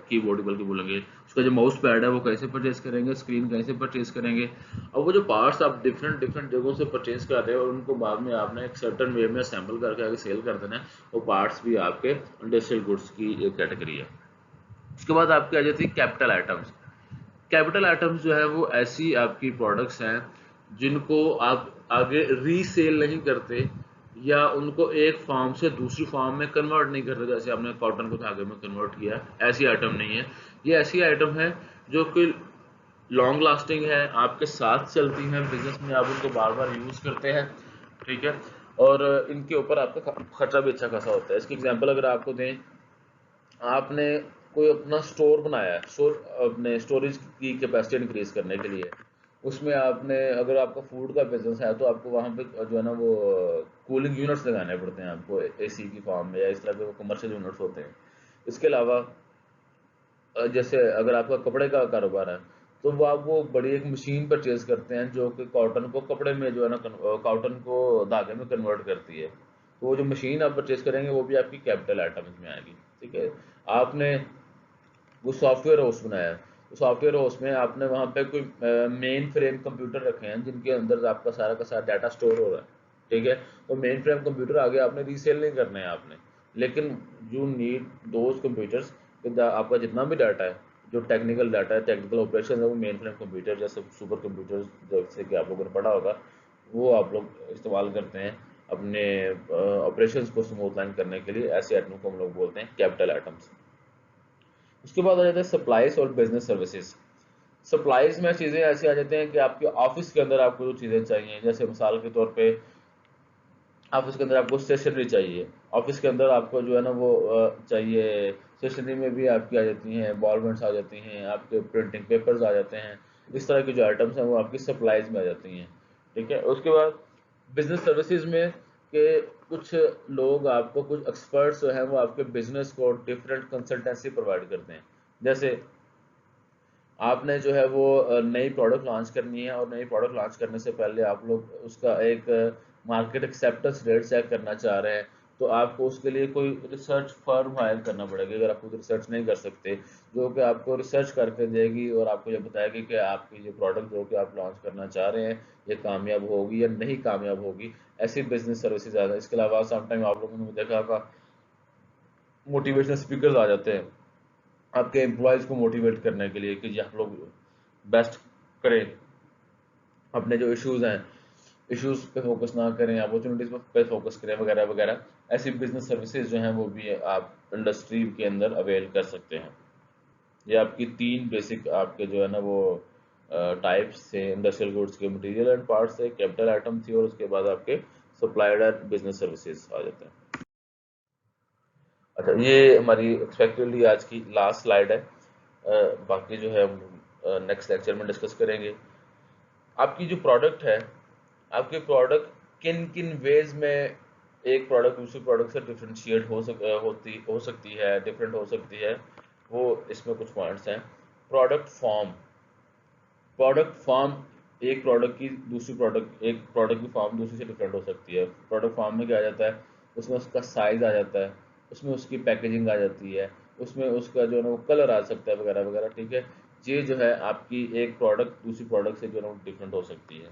Speaker 1: कीबोर्ड बल्कि बोलेंगे, उसका जो माउस पैड है वो कहीं से परचेज करेंगे, स्क्रीन कहीं से परचेज करेंगे। अब वो जो पार्ट्स आप डिफरेंट डिफरेंट जगहों से परचेज कर रहे हैं और उनको बाद में आपने एक सर्टन वे में असेंबल करके आगे सेल कर देना है, वो पार्ट्स भी आपके इंडस्ट्रियल गुड्स की एक कैटेगरी है। उसके बाद आपकी आ जाती है कैपिटल आइटम्स। कैपिटल आइटम्स जो है वो ऐसी आपकी प्रोडक्ट्स हैं जिनको आप आगे रीसेल नहीं करते या उनको एक फॉर्म से दूसरी फॉर्म में कन्वर्ट नहीं करते, जैसे आपने कॉटन को धागे में कन्वर्ट किया, ऐसी आइटम नहीं है। ये ऐसी आइटम है जो कि लॉन्ग लास्टिंग है, आपके साथ चलती हैं बिजनेस में, आप उनको बार बार यूज़ करते हैं, ठीक है, और इनके ऊपर आपका खर्चा भी अच्छा खासा होता है। इसकी एग्जांपल अगर आपको दें, आपने कोई अपना स्टोर बनाया है, अपने स्टोरेज की कैपेसिटी इंक्रीज करने के लिए, उसमें आपने, अगर आपका फूड का बिजनेस है तो आपको वहाँ पे जो है ना वो कूलिंग यूनिट्स लगाने पड़ते हैं आपको, एसी की फॉर्म में या इस तरह के वो कमर्शियल यूनिट्स होते हैं। इसके अलावा जैसे अगर आपका कपड़े का कारोबार है तो वो बड़ी एक मशीन परचेज करते हैं जो कि कॉटन को कपड़े में जो है ना कॉटन को धागे में कन्वर्ट करती है। तो वो जो मशीन आप परचेज करेंगे वो भी आपकी कैपिटल आइटम्स में आएगी, ठीक है। आपने वो सॉफ्टवेयर हाउस बनाया है, तो सॉफ्टवेयर हाउस में आपने वहाँ पे कोई मेन फ्रेम कंप्यूटर रखे हैं जिनके अंदर आपका सारा का सारा डाटा स्टोर हो रहा है, ठीक है। तो मेन फ्रेम कंप्यूटर आगे आपने रीसेल नहीं करने हैं आपने, लेकिन यू नीड दोज कंप्यूटर्स, आपका जितना भी डाटा है, जो टेक्निकल डाटा है, टेक्निकल ऑपरेशन है, वो मेन फ्रेम कंप्यूटर जैसे सुपर कंप्यूटर जैसे कि आप लोगों ने पढ़ा होगा, वो आप लोग इस्तेमाल करते हैं अपने ऑपरेशंस को स्मूथ लाइन करने के लिए। ऐसे आइटम को हम लोग बोलते हैं कैपिटल आइटम्स। उसके बाद आ जाता है सप्लाईज और बिजनेस सर्विसेज। सप्लाईज में चीज़ें ऐसी आ जाती हैं कि आपके ऑफिस के अंदर आपको जो चीज़ें चाहिए, जैसे मिसाल के तौर पे ऑफिस के अंदर आपको स्टेशनरी चाहिए, ऑफिस के अंदर आपको जो है ना वो चाहिए, स्टेशनरी में भी आपकी आ जाती हैं, बॉल पेन्स आ जाती हैं, आपके प्रिंटिंग पेपर्स आ जाते हैं। इस तरह की जो आइटम्स हैं वो आपकी सप्लाईज में आ जाती हैं, ठीक है। उसके बाद बिजनेस सर्विसेज में के कुछ लोग आपको, कुछ एक्सपर्ट्स जो हैं वो आपके बिजनेस को डिफरेंट कंसल्टेंसी प्रोवाइड करते हैं। जैसे आपने जो है वो नई प्रोडक्ट लॉन्च करनी है और नई प्रोडक्ट लॉन्च करने से पहले आप लोग उसका एक मार्केट एक्सेप्टेंस रेट चेक करना चाह रहे हैं, तो आपको उसके लिए कोई रिसर्च फर्म हायर करना पड़ेगा। अगर आप खुद रिसर्च नहीं कर सकते, जो कि आपको रिसर्च करके देगी और आपको ये बताएगी कि आपकी जो प्रोडक्ट जो कि आप लॉन्च करना चाह रहे हैं ये कामयाब होगी या नहीं कामयाब होगी, ऐसी बिजनेस सर्विसेज ज़्यादा। इसके अलावा समटाइम आप लोगों ने देखा होगा मोटिवेशनल स्पीकर्स आ जाते हैं आपके एम्प्लॉयज़ को मोटिवेट करने के लिए कि जी आप लोग बेस्ट करें, अपने जो इश्यूज हैं इश्यूज पे फोकस ना करें, अपॉर्चुनिटीज पे फोकस करें, वगैरह वगैरह। ऐसी बिजनेस सर्विसेज जो हैं वो भी आप इंडस्ट्री के अंदर अवेल कर सकते हैं। ये आपकी तीन बेसिक आपके जो है ना वो टाइप्स थे इंडस्ट्रियल गुड्स के, मटेरियल एंड पार्ट्स थे, कैपिटल आइटम थी, और उसके बाद आपके सप्लाइड एंड बिजनेस सर्विसेज आ जाते हैं। अच्छा, ये हमारी एक्सपेक्टेडली आज की लास्ट स्लाइड है। बाकी जो है हम नेक्स्ट लेक्चर में डिस्कस करेंगे। आपकी जो प्रोडक्ट है, आपके प्रोडक्ट किन किन वेज में एक प्रोडक्ट दूसरे प्रोडक्ट से डिफ्रेंशिएट हो सकती है, डिफरेंट हो सकती है, वो इसमें कुछ पॉइंट्स हैं। प्रोडक्ट फॉर्म, प्रोडक्ट फॉर्म एक प्रोडक्ट की दूसरी प्रोडक्ट, एक प्रोडक्ट की फॉर्म दूसरी से डिफरेंट हो सकती है। प्रोडक्ट फॉर्म में क्या आ जाता है, उसमें उसका साइज आ जाता है, उसमें उसकी पैकेजिंग आ जाती है, उसमें उसका जो है ना वो कलर आ सकता है, वगैरह वगैरह, ठीक है। ये जो है आपकी एक प्रोडक्ट दूसरी प्रोडक्ट से जो है ना डिफरेंट हो सकती है।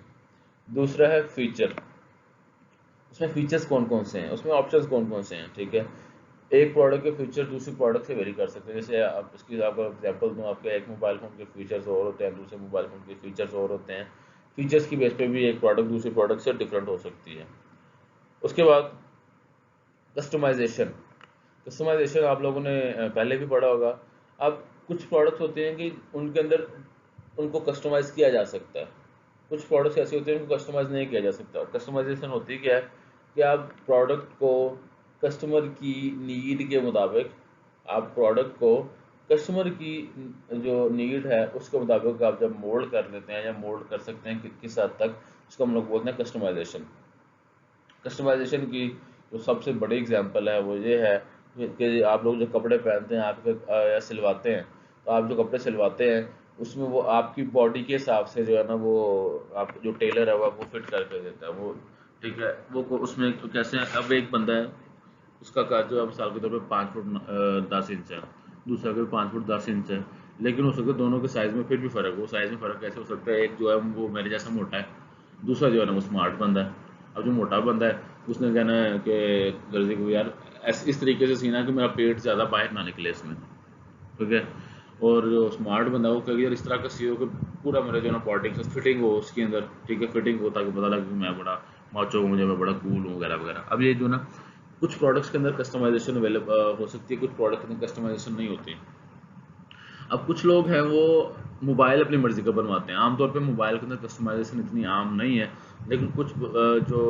Speaker 1: दूसरा है फीचर, उसमें फीचर्स कौन कौन से हैं, उसमें ऑप्शंस कौन कौन से हैं, ठीक है। एक प्रोडक्ट के फीचर दूसरी प्रोडक्ट से वेरी कर सकते हैं। जैसे आप इसकी आपको एग्जांपल दूं, आपके एक मोबाइल फ़ोन के फीचर्स और होते हैं, दूसरे मोबाइल फ़ोन के फीचर्स और होते हैं। फीचर्स की बेस पे भी एक प्रोडक्ट दूसरी प्रोडक्ट से डिफरेंट हो सकती है। उसके बाद कस्टमाइजेशन। कस्टमाइजेशन आप लोगों ने पहले भी पढ़ा होगा। अब कुछ प्रोडक्ट्स होते हैं कि उनके अंदर उनको कस्टमाइज़ किया जा सकता है, कुछ प्रोडक्ट्स ऐसे होते हैं उनको कस्टमाइज़ नहीं किया जा सकता। कस्टमाइजेशन होती क्या है कि आप प्रोडक्ट को कस्टमर की नीड के मुताबिक, आप प्रोडक्ट को कस्टमर की जो नीड है उसके मुताबिक आप जब मोल्ड कर लेते हैं या मोल्ड कर सकते हैं किस हद तक, उसको हम लोग बोलते हैं कस्टमाइजेशन। कस्टमाइजेशन की जो सबसे बड़ी एग्जांपल है वो ये है कि आप लोग जो कपड़े पहनते हैं आपके या सिलवाते हैं, तो आप जो कपड़े सिलवाते हैं उसमें वो आपकी बॉडी के हिसाब से जो है ना, वो आप जो टेलर है वो फिट करके देता है वो, ठीक है। वो उसमें कैसे है, अब एक बंदा है उसका काज जो है मिसाल के तौर पे 5 फुट 10 इंच है, दूसरा का भी 5 फुट 10 इंच है, लेकिन हो सकता है दोनों के साइज़ में फिर भी फ़र्क हो। साइज़ में फ़र्क कैसे हो सकता है, एक जो है वो मेरे जैसा मोटा है, दूसरा जो है ना वो स्मार्ट बंदा है। अब जो मोटा बंदा है उसने कहना है कि दर्जी को यार इस तरीके से सीना कि मेरा पेट ज़्यादा बाहर ना निकले इसमें, ठीक है। और जो स्मार्ट बंदा है वो कहेगा यार इस तरह का सीओ कि पूरा मेरा जो है ना बॉडी से फिटिंग हो उसके अंदर, ठीक है, फिटिंग हो ताकि पता लगे कि मैं बड़ा माचो हूँ, मुझे मैं बड़ा कूल हूँ वगैरह वगैरह। अब ये जो ना कुछ प्रोडक्ट्स के अंदर कस्टमाइजेशन अवेलेबल हो सकती है, कुछ प्रोडक्ट के अंदर कस्टमाइजेशन नहीं होती। अब कुछ लोग हैं वो मोबाइल अपनी मर्जी का बनवाते हैं। आमतौर पे मोबाइल के अंदर कस्टमाइजेशन इतनी आम नहीं है, लेकिन कुछ जो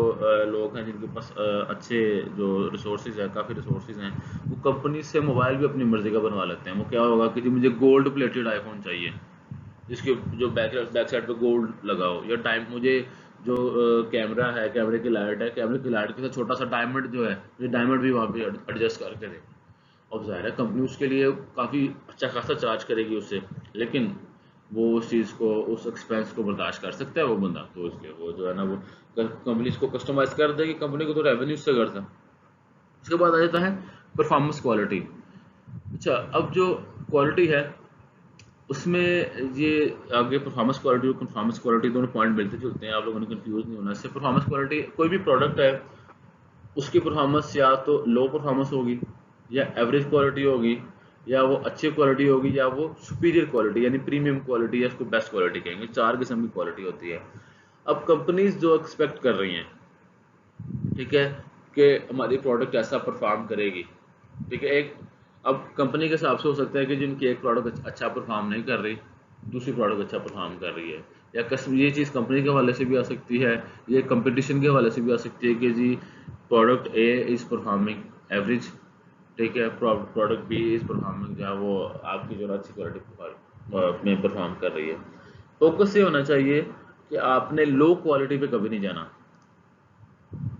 Speaker 1: लोग हैं जिनके पास अच्छे जो रिसोर्सेज हैं, काफ़ी रिसोर्सेज हैं, वो कंपनी से मोबाइल भी अपनी मर्जी का बनवा लेते हैं। वो क्या होगा कि जी मुझे गोल्ड प्लेटेड आईफोन चाहिए जिसके जो बैक साइड पे गोल्ड लगा हो, या टाइम मुझे जो कैमरा है, कैमरे की लाइट है, कैमरे की लाइट के साथ छोटा सा डायमंड जो है, ये डायमंड भी वहाँ पे एडजस्ट करके दे। अब ज़ाहिर है कंपनी उसके लिए काफ़ी अच्छा खासा चार्ज करेगी उससे, लेकिन वो उस चीज़ को, उस एक्सपेंस को बर्दाश्त कर सकता है वो बंदा, तो इसलिए वो जो है ना वो कंपनी इसको कस्टमाइज कर देगी, कंपनी को तो रेवेन्यू से करता है। उसके बाद आ जाता है परफॉर्मेंस क्वालिटी। अच्छा, अब जो क्वालिटी है उसमें ये आगे परफॉर्मेंस क्वालिटी और परफॉर्मेंस क्वालिटी दोनों पॉइंट मिलते जुलते हैं, आप लोगों ने कंफ्यूज नहीं होना इससे। परफॉर्मेंस क्वालिटी, कोई भी प्रोडक्ट है उसकी परफॉर्मेंस या तो लो परफॉर्मेंस होगी, या एवरेज क्वालिटी होगी, या वो अच्छी क्वालिटी होगी, या वो सुपीरियर क्वालिटी यानी प्रीमियम क्वालिटी, या उसको बेस्ट क्वालिटी कहेंगे। 4 किस्म की क्वालिटी होती है। अब कंपनीज जो एक्सपेक्ट कर रही हैं, ठीक है, कि हमारी प्रोडक्ट ऐसा परफॉर्म करेगी, ठीक है। एक अब कंपनी के हिसाब से हो सकता है कि जिनकी एक प्रोडक्ट अच्छा परफॉर्म नहीं कर रही, दूसरी प्रोडक्ट अच्छा परफॉर्म कर रही है, या ये चीज़ कंपनी के हवाले से भी आ सकती है, ये कंपटीशन के हवाले से भी आ सकती है कि जी product A is performing average, ठीक है, प्रोडक्ट बी इज़ परफॉर्मिंग जो है वो आपकी जो है अच्छी क्वालिटी में परफॉर्म कर रही है। फोकस ये होना चाहिए कि आपने लो क्वालिटी पे कभी नहीं जाना,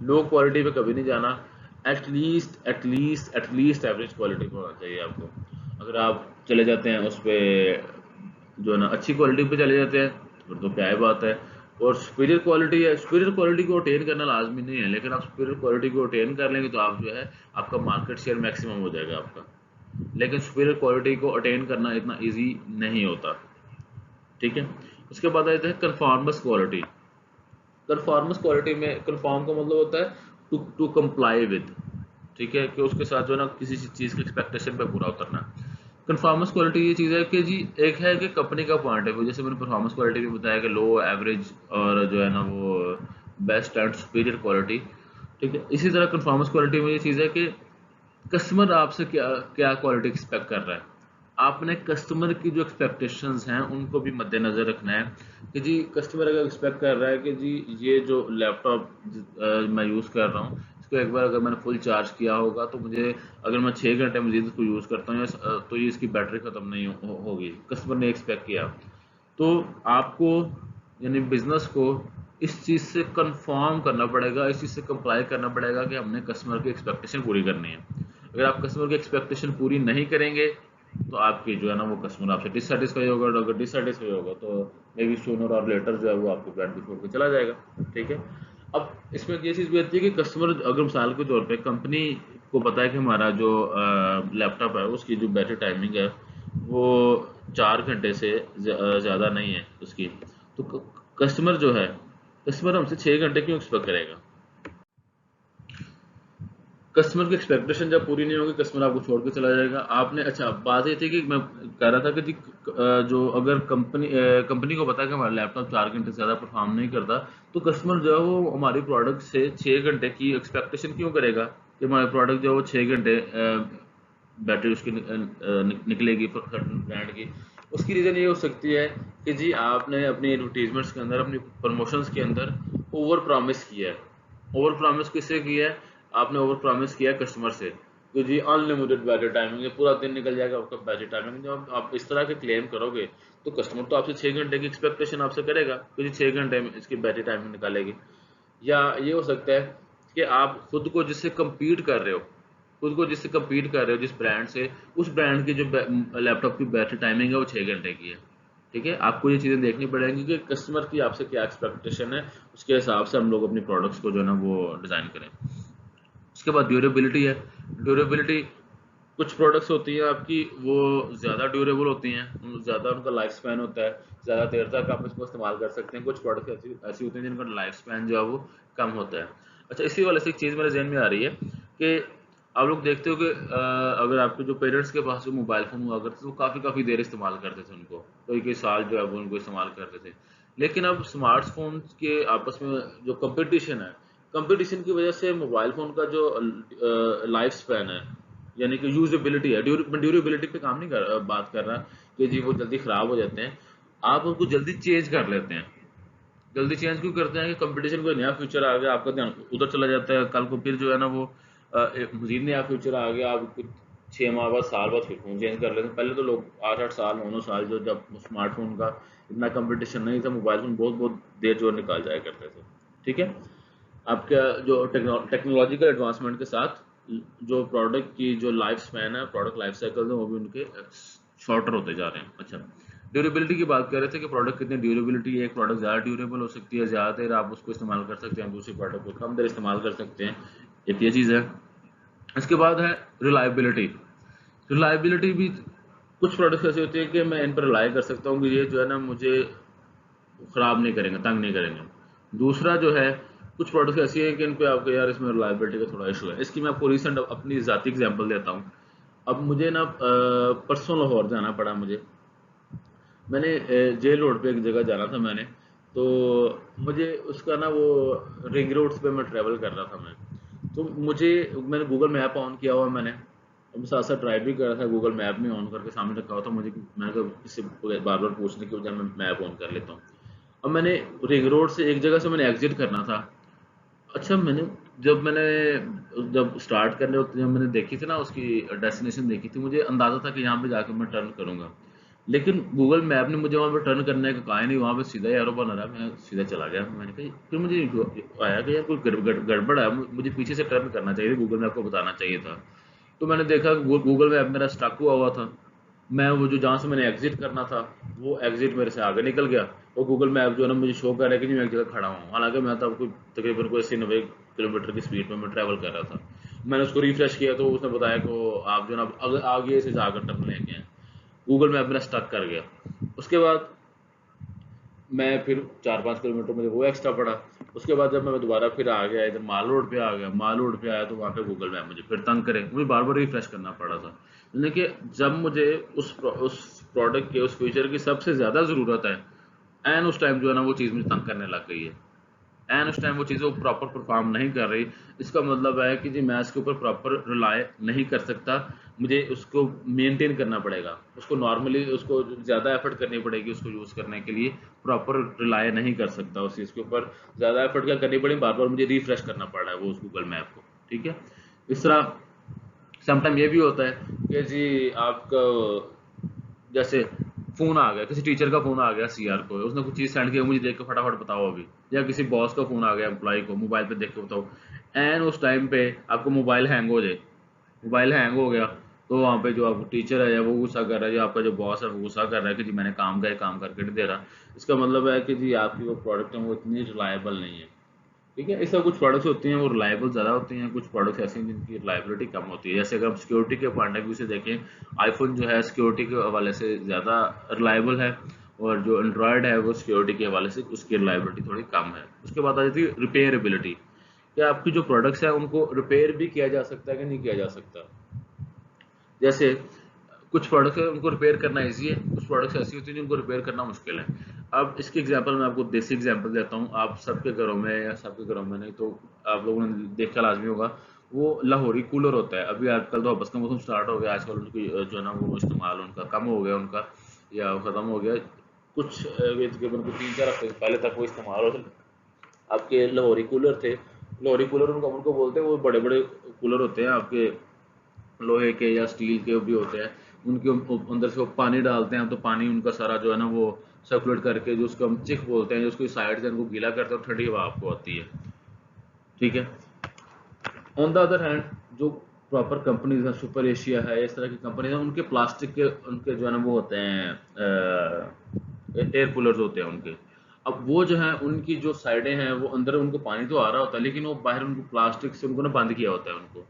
Speaker 1: लो क्वालिटी पे कभी नहीं जाना। एटलीस्ट एवरेज क्वालिटी पे होना चाहिए आपको। अगर आप चले जाते हैं उस पर जो है ना अच्छी क्वालिटी पे चले जाते हैं तो फिर तो क्या ही बात है। और सुपीरियर क्वालिटी है, सुपीरियर क्वालिटी को अटेन करना लाजमी नहीं है, लेकिन आप सुपीरियर क्वालिटी को अटेन कर लेंगे तो आप जो है आपका मार्केट शेयर मैक्सिमम हो जाएगा आपका। लेकिन सुपीरियर क्वालिटी को अटेन करना इतना ईजी नहीं होता, ठीक है। उसके बाद आते हैं कन्फॉर्मस क्वालिटी। कन्फॉर्मस क्वालिटी में कन्फॉर्म का मतलब होता है टू कंप्लाई विद, ठीक है, कि उसके साथ जो है ना किसी चीज़ की एक्सपेक्टेशन पे पूरा उतरना। कन्फॉर्मस क्वालिटी ये चीज़ है कि जी एक है कि कंपनी का पॉइंट है वो, जैसे मैंने परफॉर्मेंस क्वालिटी भी बताया कि लो, एवरेज और जो है ना वो बेस्ट एंड सुपीरियर क्वालिटी, ठीक है। इसी तरह कन्फॉर्मेंस क्वालिटी में ये चीज़ है कि कस्टमर आपसे क्या क्या क्वालिटी एक्सपेक्ट कर रहा है, आपने कस्टमर की जो एक्सपेक्टेशंस हैं उनको भी मद्देनज़र रखना है। कि जी कस्टमर अगर एक्सपेक्ट कर रहा है कि जी ये जो लैपटॉप मैं यूज़ कर रहा हूँ इसको एक बार अगर मैंने फुल चार्ज किया होगा तो मुझे, अगर मैं 6 घंटे मजीद इसको यूज़ करता हूँ तो ये इसकी बैटरी ख़त्म नहीं होगी, कस्टमर ने एक्सपेक्ट किया। तो आपको यानी बिजनेस को इस चीज़ से कंफर्म करना पड़ेगा, इस चीज़ से कंप्लाई करना पड़ेगा कि हमने कस्टमर की एक्सपेक्टेशन पूरी करनी है। अगर आप कस्टमर की एक्सपेक्टेशन पूरी नहीं करेंगे तो आपकी जो है ना वो कस्टमर आपसे डिससेटिस्फाई होगा, और अगर डिससेटिस्फाई होगा तो मे बी सूनर और लेटर जो है वो आपको ब्रांड को छोड़ के चला जाएगा, ठीक है। अब इसमें ये चीज़ भी आती है कि कस्टमर अगर मिसाल के तौर पे कंपनी को पता है कि हमारा जो लैपटॉप है उसकी जो बैटरी टाइमिंग है वो 4 घंटे से ज़्यादा नहीं है उसकी, तो कस्टमर जो है, कस्टमर हमसे 6 घंटे क्यों एक्सपेक्ट करेगा। कस्टमर की एक्सपेक्टेशन जब पूरी नहीं होगी, कस्टमर आपको छोड़ के चला जाएगा। आपने अच्छा बात ये थी कि मैं कह रहा था कि जी जो अगर कंपनी को पता है कि हमारा लैपटॉप 4 घंटे से ज़्यादा परफॉर्म नहीं करता, तो कस्टमर जो है वो हमारी प्रोडक्ट से 6 घंटे की एक्सपेक्टेशन क्यों करेगा कि हमारे प्रोडक्ट जो है वो 6 घंटे बैटरी उसकी निकलेगी सर्टन ब्रांड की। उसकी रीज़न ये हो सकती है कि जी आपने अपनी एडवर्टीजमेंट्स के अंदर, अपनी प्रमोशंस के अंदर ओवर प्रॉमिस किया है। ओवर प्रॉमिस किससे किया है? आपने ओवर प्रॉमिस किया है कस्टमर से कि जी अनलिमिटेड बैटरी टाइमिंग है, पूरा दिन निकल जाएगा आपका बैटरी टाइमिंग। जब आप इस तरह के क्लेम करोगे तो कस्टमर तो आपसे 6 घंटे की एक्सपेक्टेशन आपसे करेगा कि जी 6 घंटे में इसकी बैटरी टाइमिंग निकालेगी। या ये हो सकता है कि आप खुद को जिससे compete कर रहे हो, खुद को जिससे compete कर रहे हो, जिस ब्रांड से, उस ब्रांड की जो लैपटॉप की बैटरी टाइमिंग है वो 6 घंटे की है। ठीक है, आपको ये चीज़ें देखनी पड़ेंगी कि कस्टमर की आपसे क्या एक्सपेक्टेशन है, उसके हिसाब से हम लोग अपनी प्रोडक्ट्स को जो है ना वो डिज़ाइन करें। उसके बाद ड्यूरेबिलिटी है। ड्यूरेबिलिटी, कुछ प्रोडक्ट्स होती हैं आपकी वो ज़्यादा ड्यूरेबल होती हैं, ज़्यादा उनका लाइफ स्पैन होता है, ज़्यादा देर तक आप इसको इस्तेमाल कर सकते हैं। कुछ प्रोडक्ट्स ऐसी ऐसी होती हैं जिनका लाइफ स्पैन जो है वो कम होता है। अच्छा, इसी वाले से एक चीज़ मेरे जहन में आ रही है कि आप लोग देखते हो कि अगर आपके जो पेरेंट्स के पास जो मोबाइल फ़ोन हुआ करते थे वो काफ़ी काफ़ी देर इस्तेमाल करते थे उनको, कई कई साल जो है वो उनको इस्तेमाल करते थे। लेकिन अब स्मार्टफोन के आपस में जो कंपटीशन है, कंपटीशन की वजह से मोबाइल फ़ोन का जो लाइफ स्पैन है, यानी कि यूजेबिलिटी है, ड्यूरेबिलिटी पे काम नहीं बात कर रहा कि जी वो जल्दी ख़राब हो जाते हैं, आप उनको जल्दी चेंज कर लेते हैं। जल्दी चेंज क्यों करते हैं कि कंपटीशन कोई नया फीचर आ गया, आपका ध्यान उधर चला जाता है, कल को फिर जो है ना वो एक मजीद नया फीचर आ गया, आप कुछ 6 माह बाद, साल बाद फिर फोन चेंज कर लेते हैं। पहले तो लोग 8-8 साल 9-9 साल, जो जब स्मार्टफोन का इतना कंपटीशन नहीं था, मोबाइल फोन बहुत बहुत देर जो निकाल जाया करते थे। ठीक है, आपका जो टेक्नोलॉजिकल एडवांसमेंट के साथ जो प्रोडक्ट की जो लाइफ स्पैन है, प्रोडक्ट लाइफ साइकिल है, वो भी उनके शॉर्टर होते जा रहे हैं। अच्छा, ड्यूरेबिलिटी की बात कर रहे थे कि प्रोडक्ट कितनी ड्यूरेबिलिटी है। एक प्रोडक्ट ज़्यादा ड्यूरेबल हो सकती है, ज़्यादा देर आप उसको इस्तेमाल कर सकते हैं, दूसरी प्रोडक्ट को कम देर इस्तेमाल कर सकते हैं। एक ये चीज़ है। इसके बाद है रिलायबिलिटी। रिलायबिलिटी भी, कुछ प्रोडक्ट्स ऐसे होते हैं कि मैं इन पर रिलाई कर सकता हूँ कि ये जो है ना मुझे ख़राब नहीं करेंगे, तंग नहीं करेंगे। दूसरा जो है, कुछ प्रोडक्ट्स ऐसी हैं कि इन पे आपको यार इसमें रिलायबिलिटी का थोड़ा इशू है। इसकी मैं आपको रिसेंट अपनी ज़ाती एग्जांपल देता हूँ। अब मुझे ना परसों लाहौर जाना पड़ा मुझे। मैंने जेल रोड पे एक जगह जाना था मैंने, तो मुझे उसका ना वो रिंग रोड्स पे मैं ट्रैवल कर रहा था मैं, तो मैंने गूगल मैप ऑन किया हुआ मैंने, अब साथ साथ ड्राइव भी कर रहा था, गूगल मैप में ऑन करके सामने रखा हुआ था मुझे। मैंने कहा इससे बार बार पूछने की बजाय मैं मैप ऑन कर लेता हूँ। अब मैंने रिंग रोड से एक जगह से मैंने एग्जिट करना था। अच्छा, जब स्टार्ट करने वक्त जब मैंने देखी थी ना उसकी डेस्टिनेशन देखी थी, मुझे अंदाजा था कि यहाँ पे जाकर मैं टर्न करूंगा। लेकिन गूगल मैप ने मुझे वहाँ पे टर्न करने का कहा ही नहीं, वहाँ पे सीधा एरो बना रहा, मैं सीधा चला गया। मैंने कहा, फिर मुझे आया कि यार कोई गड़बड़ है, मुझे पीछे से टर्न करना चाहिए था, गूगल मैप को बताना चाहिए था। तो मैंने देखा गूगल मैप मेरा स्टक हुआ हुआ था। मैं वो जो जहाँ से मैंने एग्जिट करना था, वो एग्जिट मेरे से आगे निकल गया, और गूगल मैप जो है ना मुझे शो कर रहा है कि मैं एक जगह खड़ा हूँ, हालांकि मैं तब कोई तकरीबन कोई 80-90 किलोमीटर की स्पीड में मैं ट्रैवल कर रहा था। मैंने उसको रिफ्रेश किया तो उसने बताया कि वो आप जो है ना आगे से जाकर टर्न लेके आए। गूगल मैप मेरा स्टक कर गया। उसके बाद मैं फिर 4-5 किलोमीटर मुझे वो एक्स्ट्रा पड़ा। उसके बाद जब मैं दोबारा फिर आ गया, इधर माल रोड पे आ गया, माल रोड पे आया तो वहाँ पे गूगल मैप मुझे फिर तंग करे, मुझे बार बार रिफ्रेश करना पड़ा था। यानी कि जब मुझे उस प्रोडक्ट के, उस फीचर की सबसे ज़्यादा ज़रूरत है, एंड उस टाइम जो है ना वो चीज़ मुझे तंग करने लग गई है, एंड उस टाइम वो चीज़ें प्रॉपर परफॉर्म नहीं कर रही। इसका मतलब है कि जी मैं इसके ऊपर प्रॉपर रिलाय नहीं कर सकता, मुझे उसको मेंटेन करना पड़ेगा, उसको नॉर्मली उसको ज़्यादा एफर्ट करनी पड़ेगी उसको यूज़ करने के लिए, प्रॉपर रिलाय नहीं कर सकता उस चीज़ के ऊपर। ज़्यादा एफर्ट क्या करनी पड़ेगी, बार बार मुझे रिफ्रेश करना पड़ रहा है वो उस गूगल मैप को। ठीक है, इस तरह समटाइम ये भी होता है कि जी आपका जैसे फोन आ गया, किसी टीचर का फोन आ गया सीआर को, उसने कुछ चीज़ सेंड किया, मुझे देख के फटाफट बताओ अभी, या किसी बॉस का फोन आ गया एम्प्लॉय को, मोबाइल पे देख के बताओ। एंड उस टाइम पे आपको मोबाइल हैंग हो जाए, मोबाइल हैंग हो गया, तो वहाँ पे जो आपको टीचर है या वो गुस्सा कर रहा है, या आपका जो बॉस है वो गुस्सा कर रहा है कि जी मैंने काम का काम करके नहीं दे रहा। इसका मतलब है कि जी आपकी वो प्रोडक्ट है वो इतनी रिलायबल नहीं है। ठीक है, इसका कुछ प्रोडक्ट्स होती हैं वो रिलायबल ज़्यादा होती हैं, कुछ प्रोडक्ट्स ऐसे हैं जिनकी रिलायबिलिटी कम होती है। जैसे अगर हम सिक्योरिटी के पॉइंट ऑफ व्यू से देखें, आईफोन जो है सिक्योरिटी के हवाले से ज़्यादा रिलायबल है, और जो एंड्रॉयड है वो सिक्योरिटी के हवाले से उसकी रिलायबिलिटी थोड़ी कम है। उसके बाद आ जाती है रिपेयरेबिलिटी, कि आपकी जो प्रोडक्ट्स हैं उनको रिपेयर भी किया जा सकता है कि नहीं किया जा सकता। जैसे कुछ प्रोडक्ट्स है उनको रिपेयर करना इजी है, कुछ प्रोडक्ट्स ऐसी होती हैं जिनको रिपेयर करना मुश्किल है। अब इसकी एग्जांपल मैं आपको देसी एग्जांपल देता हूँ। आप सबके घरों में या सबके घरों में नहीं तो आप लोगों ने देखा लाजमी होगा, वो लाहौरी कूलर होता है। अभी आजकल तो वापस का मौसम स्टार्ट हो गया, आजकल उनकी जो है ना वो इस्तेमाल उनका कम हो गया उनका, या ख़त्म हो गया। कुछ तकरीबन कुछ 3-4 हफ्ते पहले तक वो इस्तेमाल हो, आपके लाहौरी कूलर थे। लाहौरी कूलर उनको उनको बोलते हैं, वो बड़े बड़े कूलर होते हैं आपके, लोहे के या स्टील के भी होते हैं। उनके अंदर से वो पानी डालते हैं तो पानी उनका सारा जो है ना वो सर्कुलेट करके, जो उसको हम चिक बोलते हैं, जो उसकी साइड से उनको गीला करते हैं, ठंडी हवा आपको आती है। ठीक है। ऑन द अदर हैंड जो प्रॉपर कंपनीज है, सुपर एशिया है, इस तरह की कंपनी है, उनके प्लास्टिक के उनके जो है ना वो होते हैं एयर कूलर्स होते हैं उनके। अब वो जो है उनकी जो साइडें हैं वो अंदर उनको पानी तो आ रहा होता है, लेकिन वो बाहर उनको प्लास्टिक से उनको ना बंद किया होता है उनको।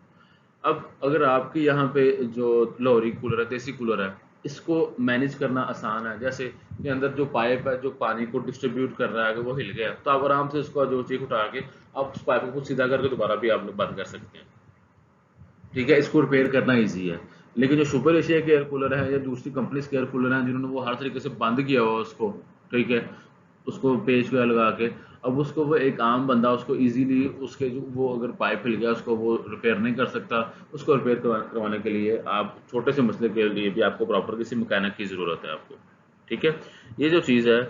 Speaker 1: अब अगर आपके यहाँ पे जो लाहौरी कूलर है, देसी कूलर है, इसको मैनेज करना आसान है। जैसे कि अंदर जो पाइप है जो पानी को डिस्ट्रीब्यूट कर रहा है, अगर वो हिल गया तो आप आराम से उसका जो चीख उठा के आप उस पाइप को सीधा करके दोबारा भी आप लोग बंद कर सकते हैं। ठीक है, इसको रिपेयर करना ईजी है। लेकिन जो सुपर एशिया के एयर कूलर है या दूसरी कंपनी के एयर कूलर हैं जिन्होंने वो हर तरीके से बंद किया हुआ उसको, ठीक है, उसको पेच वगैरह लगा के, अब उसको वो एक आम बंदा उसको इजीली उसके जो वो अगर पाइप हिल गया उसको वो रिपेयर नहीं कर सकता। उसको रिपेयर करवाने के लिए आप छोटे से मसले के लिए भी आपको प्रॉपर किसी मैकेनिक की ज़रूरत है आपको। ठीक है, ये जो चीज़ है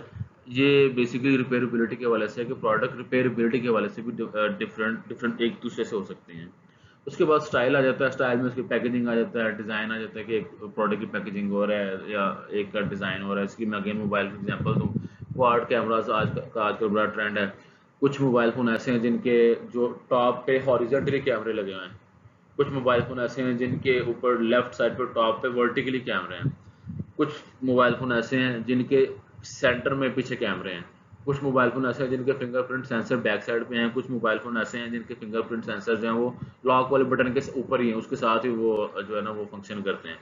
Speaker 1: ये बेसिकली रिपेयरेबिलिटी के हवाले से है कि प्रोडक्ट रिपेयरेबिलिटी के हवाले से भी डिफरेंट डिफरेंट एक दूसरे से हो सकते हैं। उसके बाद स्टाइल आ जाता है, स्टाइल में उसकी पैकेजिंग आ जाता है, डिज़ाइन आ जाता है कि एक प्रोडक्ट की पैकेजिंग हो रहा है या एक का डिज़ाइन हो रहा है। इसकी मैं अगेन मोबाइल की एग्जांपल दूँ, क्वाड कैमरास आजकल बड़ा ट्रेंड है। कुछ मोबाइल फ़ोन ऐसे हैं जिनके जो टॉप पे हॉरिजॉन्टली कैमरे लगे हुए हैं, कुछ मोबाइल फ़ोन ऐसे हैं जिनके ऊपर लेफ्ट साइड पर टॉप पे वर्टिकली कैमरे हैं, कुछ मोबाइल फ़ोन ऐसे हैं जिनके सेंटर में पीछे कैमरे हैं, कुछ मोबाइल फ़ोन ऐसे हैं जिनके फिंगरप्रिंट सेंसर बैक साइड पे हैं, कुछ मोबाइल फ़ोन ऐसे हैं जिनके फिंगरप्रिंट सेंसर जो हैं वो लॉक वाले बटन के ऊपर ही हैं, उसके साथ ही वो जो है ना वो फंक्शन करते हैं,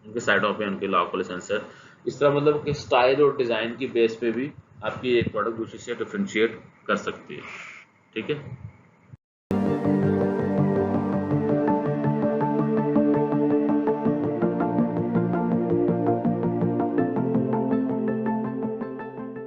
Speaker 1: उनके साइडों पे उनके लॉक वाले सेंसर। इस तरह मतलब कि स्टाइल और डिज़ाइन की बेस पे भी आपकी एक प्रोडक्ट दूसरे से डिफ्रेंशिएट कर सकती है। ठीक है।